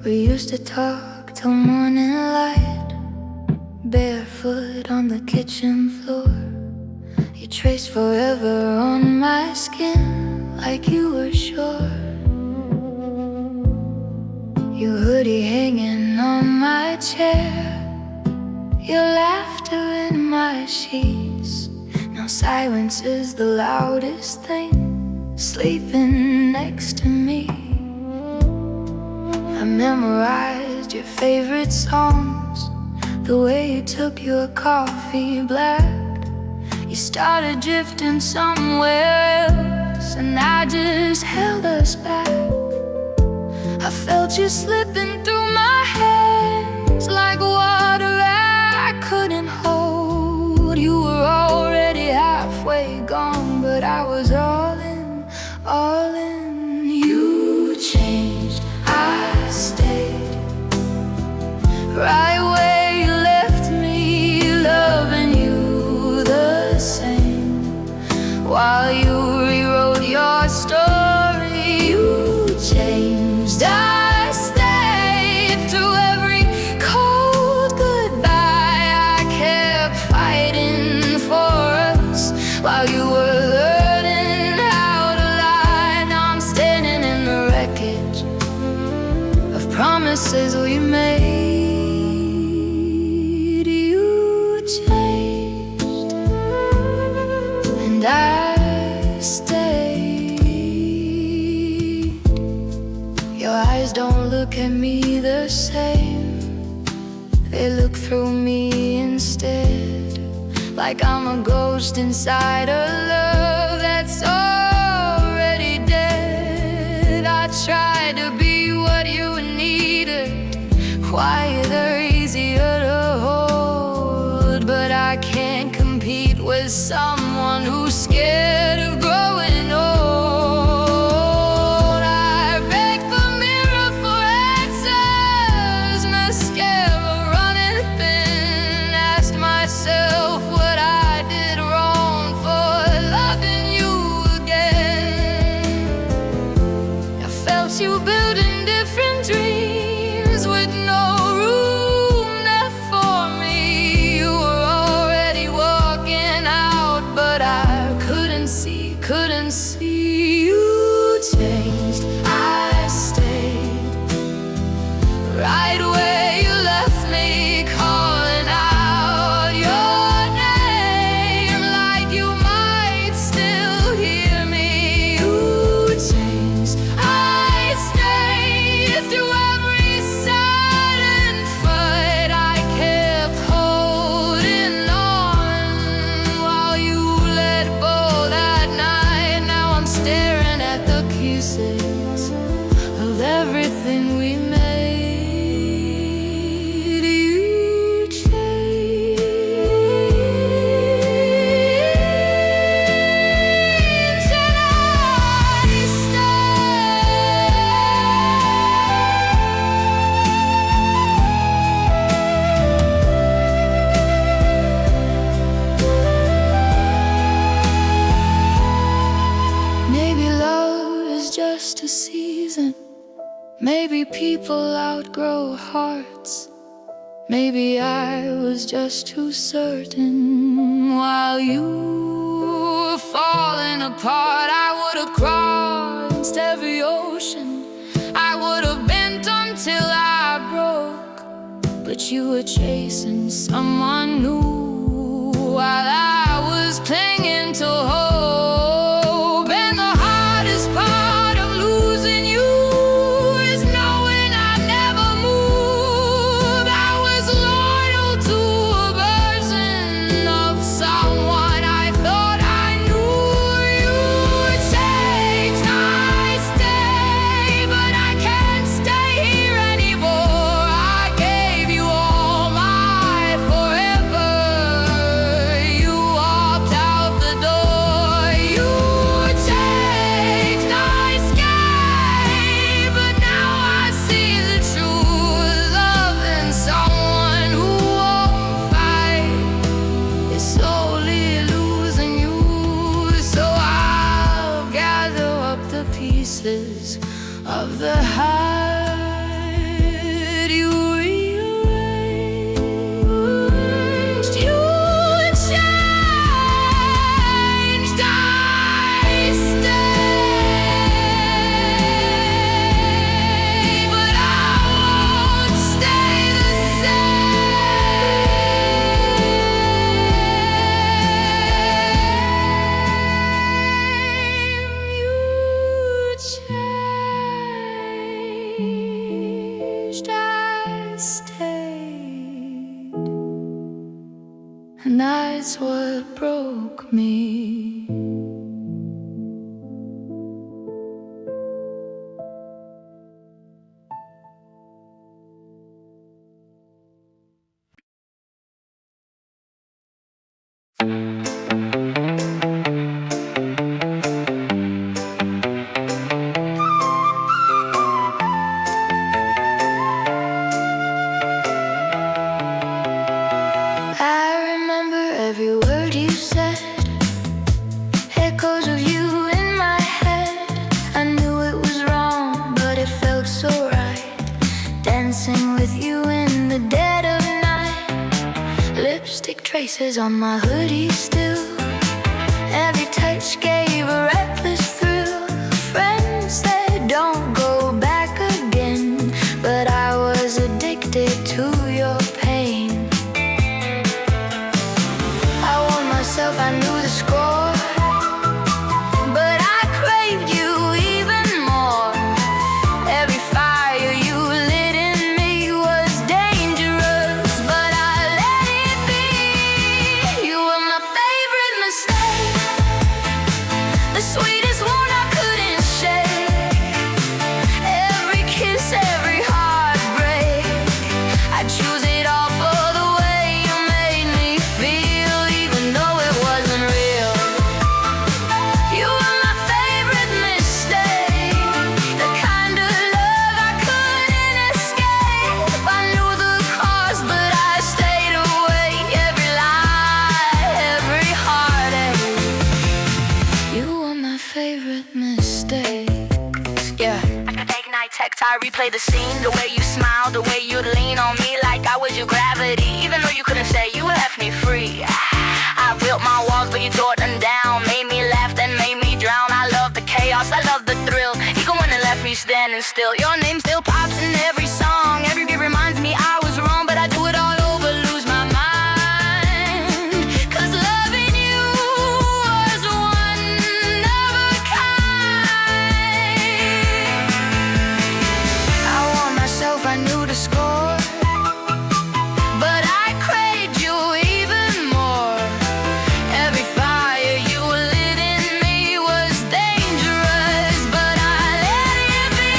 S1: We used to talk till morning light, barefoot on the kitchen floor. You traced forever on my skin, like you were sure. Your hoodie hanging on my chair, your laughter in my sheets. Now silence is the loudest thing, sleeping next to me. I memorized your favorite songs, the way you took your coffee black. You started drifting somewhere else, and I just held us back. I felt you slipping through my hands like water I couldn't hold. You were already halfway gone, but I was all in, all in. You changed, I stayed right where you left me, loving you the same. While you rewrote your story, you changed, I stayed through every cold goodbye. I kept fighting for us while you were learning how to lie. Now I'm standing in the wreckage of promises we made. You changed, and I stayed. Your eyes don't look at me the same, they look through me instead, like I'm a ghost inside a love that's already dead. I tried to be what you needed, quieter, easier to hold, but I can't compete with someone who's scared of growing old. I beg the mirror for answers, mascara running thin. Asked myself what I did wrong for loving you again. I felt you building different dreams with no room left for me. You were already walking out, but I couldn't see, couldn't see. You changed, I stayed right where you left me, calling out your name like you might still hear me. You changed, I stayed through every silent fight. I kept holding on while you let go that night. Now I'm staring at the pieces of everything we made. You changed, and I stayed. Maybe love is just a season, maybe people outgrow hearts. Maybe I was just too certain. While you were falling apart, I would have crossed every ocean, I would have bent until I broke. But you were chasing someone new while I was clinging to hope. And the hardest part of losing you is knowing I never moved. I was loyal to a version of someone I thought I knew. You changed, I stayed, but I can't stay here anymore. I gave you all my forever. You it's what broke me. Every word you said, echoes of you in my head. I knew it was wrong, but it felt so right. Dancing with you in the dead of night. Lipstick traces on my hoodie still. Every touch gave a reckless thrill. Friends said don't go back again, but I was addicted to your pain. I knew the score, but I craved you even more. Every fire you lit in me was dangerous, but I let it be. You were my favorite mistake, the sweetest one I couldn't shake. Every kiss, every heartbreak, I choose it all for the way you made me feel, even though it wasn't real. You were my favorite mistake, the kind of love I couldn't escape. I knew the cost, but I stayed away. Every lie, every heartache, you were my favorite mistake. Yeah. After take night text, I replay the scene. The way you smiled, the way you'd lean on me like I was your gravity. Even though you couldn't say, you left me free. I built my walls, but you tore them down. Made me laugh, then made me drown. I love the chaos, I love the thrill. Even when it left me standing still. Your name still pops in every song. Every beat reminds me I was wrong, but I do it all over, lose my mind. 'Cause loving you was one of a kind. I warned myself, I knew the score, but I craved you even more. Every fire you lit in me was dangerous, but I let it be.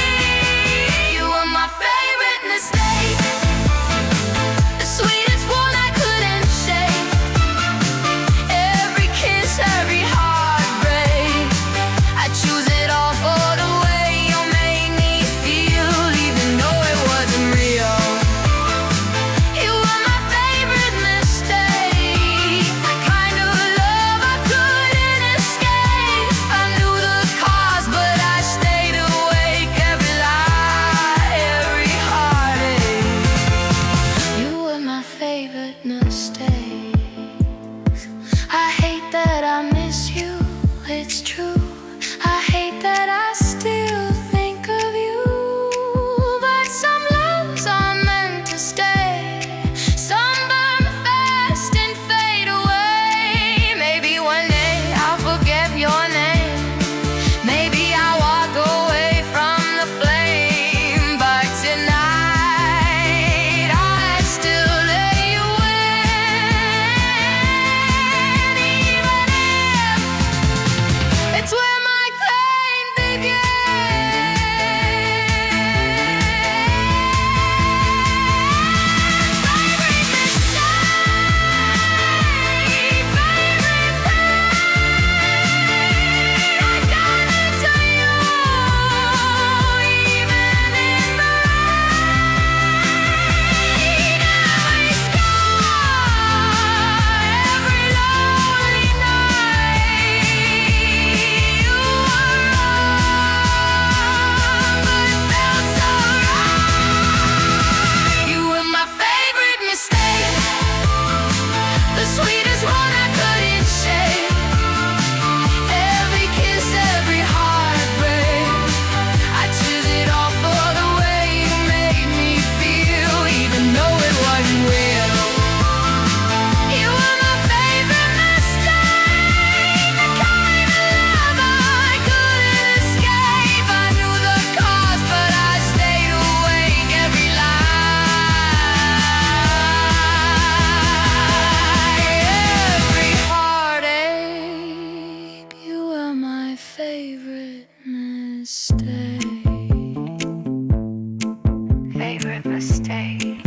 S1: favorite mistake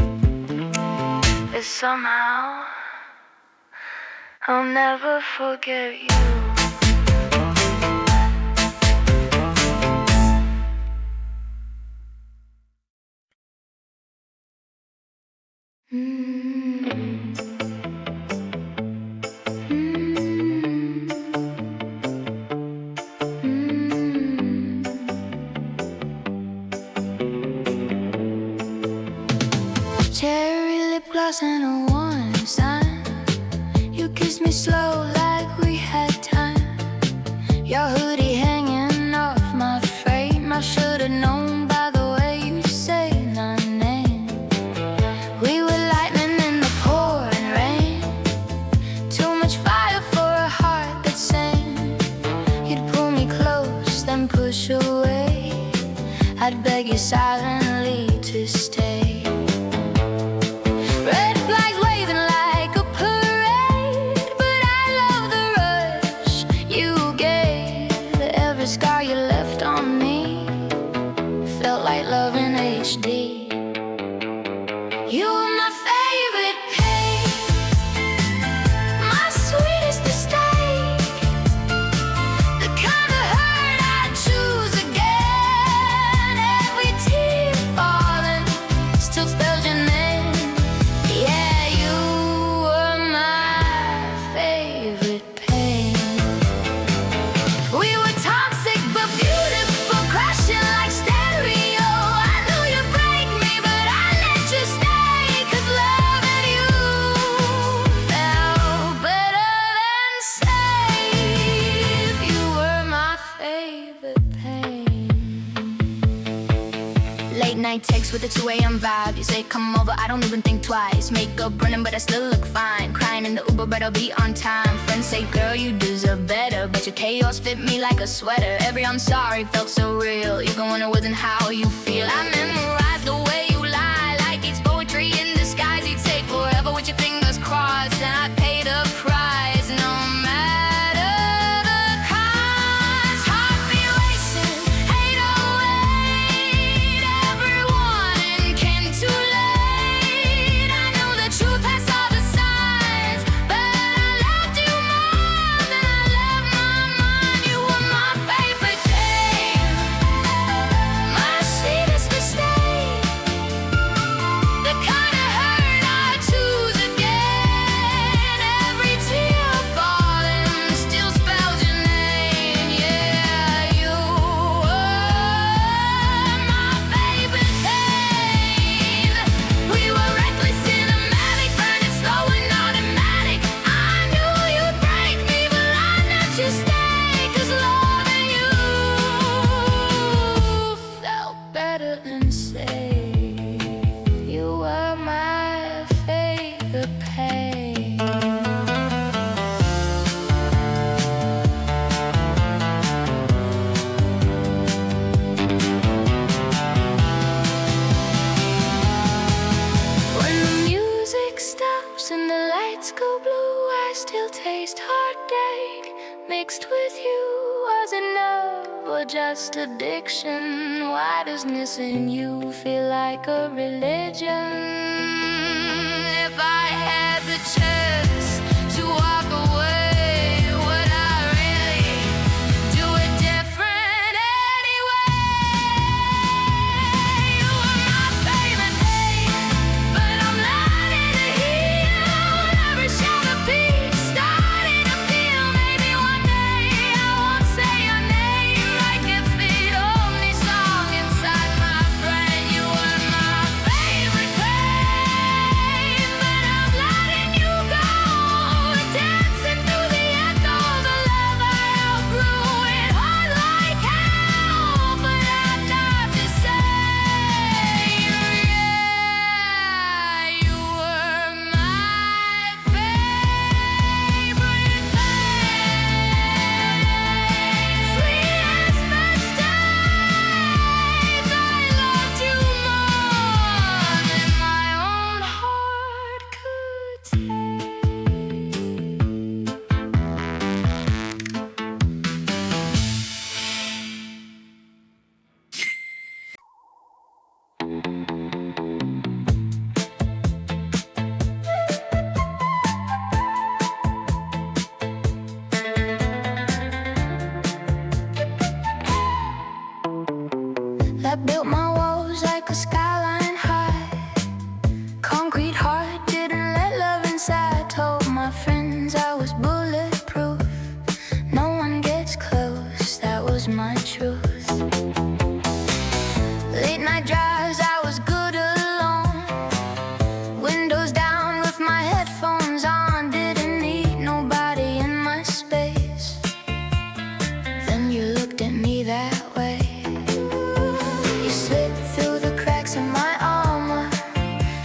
S1: is somehow I'll never forget you. Cherry lip gloss and a warm sun. You kissed me slow like we had time. Your hoodie hanging off my frame. I should've known by the way you say my name. We were lightning in the pouring rain. Too much fire for a heart that's sane. You'd pull me close, then push away. I'd beg you silently to stay. Red flags waving like a parade, but I love the rush you gave. Every scar you left on me felt like love in HD. You were my favorite pain, my sweetest mistake, the kind of hurt I'd choose again. Every tear falling still spells your name. Yeah, you were my favorite pain. We were toxic but beautiful, crashing like stereo. I knew you'd break me, but I let you stay, 'cause loving you felt better than safe. You were my favorite pain. Late night text with a 2 a.m. vibe. You say come over, I don't even think twice. Makeup running, but I still look fine. Crying in the Uber, but I'll be on time. Friends say, girl, you deserve better, but your chaos fit me like a sweater. Every I'm sorry felt so real, even when it wasn't how you feel. I memorized the way you lie, like it's poetry in disguise. You'd say forever with your fingers crossed, and I paid a price, no matter the cost. Heart be racing, hate await, everyone came too late. I know the truth has all the signs, but I loved you more than I loved my mind. You were my favorite pain, my sweetest mistake, the kind of hurt I choose again. Every tear falling still spells your name. Yeah, you were my favorite pain. We were reckless, cinematic, burning slow and automatic. I knew you'd break me, but I let you stay, 'cause loving you felt better than safe. You were my favorite pain. When the music stops and the lights go blue, I still taste heartache mixed with you. Was it love or just addiction? Why does missing you feel like a religion? If I had the chance to walk away, would I really do it different anyway? You were my favorite pain, but I'm learning to heal. Every shattered piece starting to feel. Maybe one day I won't say your name, like if it only song inside my brain. You were my favorite pain.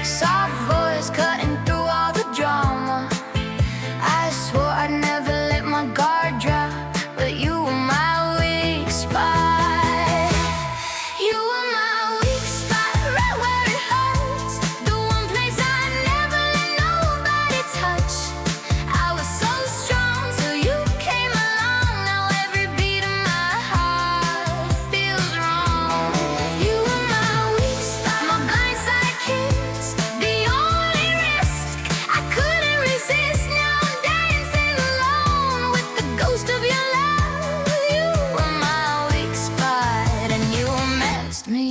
S1: soft voice cutting through all the drama. I swore I'd never let my guard drop, but you were my weak spot. You were my weak spot, right where it hurts. The one place I never let nobody touch. I was so strong till you came along. Now every beat of my heart feels wrong. You were my weak spot, my blindside kiss, the only risk I couldn't resist. Now I'm dancing alone with the ghost of your love. You were my weak spot and you messed me.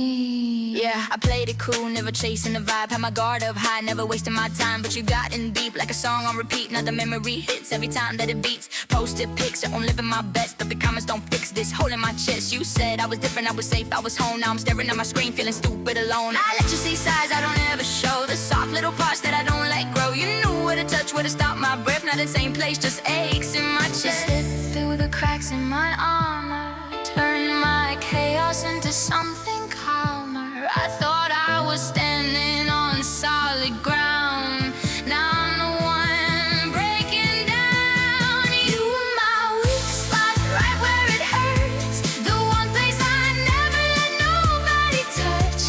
S2: Yeah, I played it cool, never chasing the vibe. Had my guard up high, never wasting my time. But you got in deep like a song on repeat. Now the memory hits every time that it beats. Posted pics, I'm living my best, but the comments don't fix this hole in my chest. You said I was different, I was safe, I was home. Now I'm staring at my screen, feeling stupid alone. I let you see sides I don't ever show, the soft little parts that I don't let grow. You knew where to touch, where to stop my breath. Not the same place, just aches in my chest.
S1: Slip through the cracks in my armor, turn my chaos into something calmer. I thought I was standing on solid ground. Now I'm the one breaking down. You were my weak spot, right where it hurts. The one place I never let nobody touch.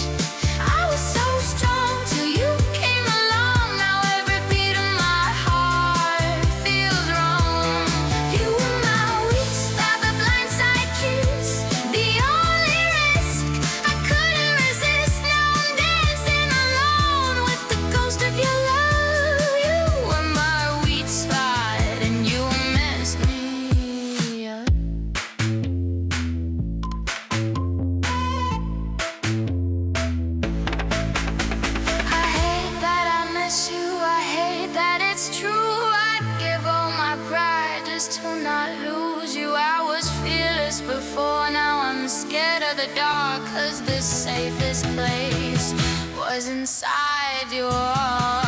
S1: I was so strong till you came along. Now every beat of my heart feels wrong. You were my weak spot, the blindside kiss, the only risk I couldn't resist. Now I'm dancing alone with the ghost of your love. You were my weak spot and you messed me up. I hate that I miss you, I hate that it's true. I'd give all my pride just to not lose you. I was fearless before, now I'm scared of the dark. 'Cause the safest place was inside your arms.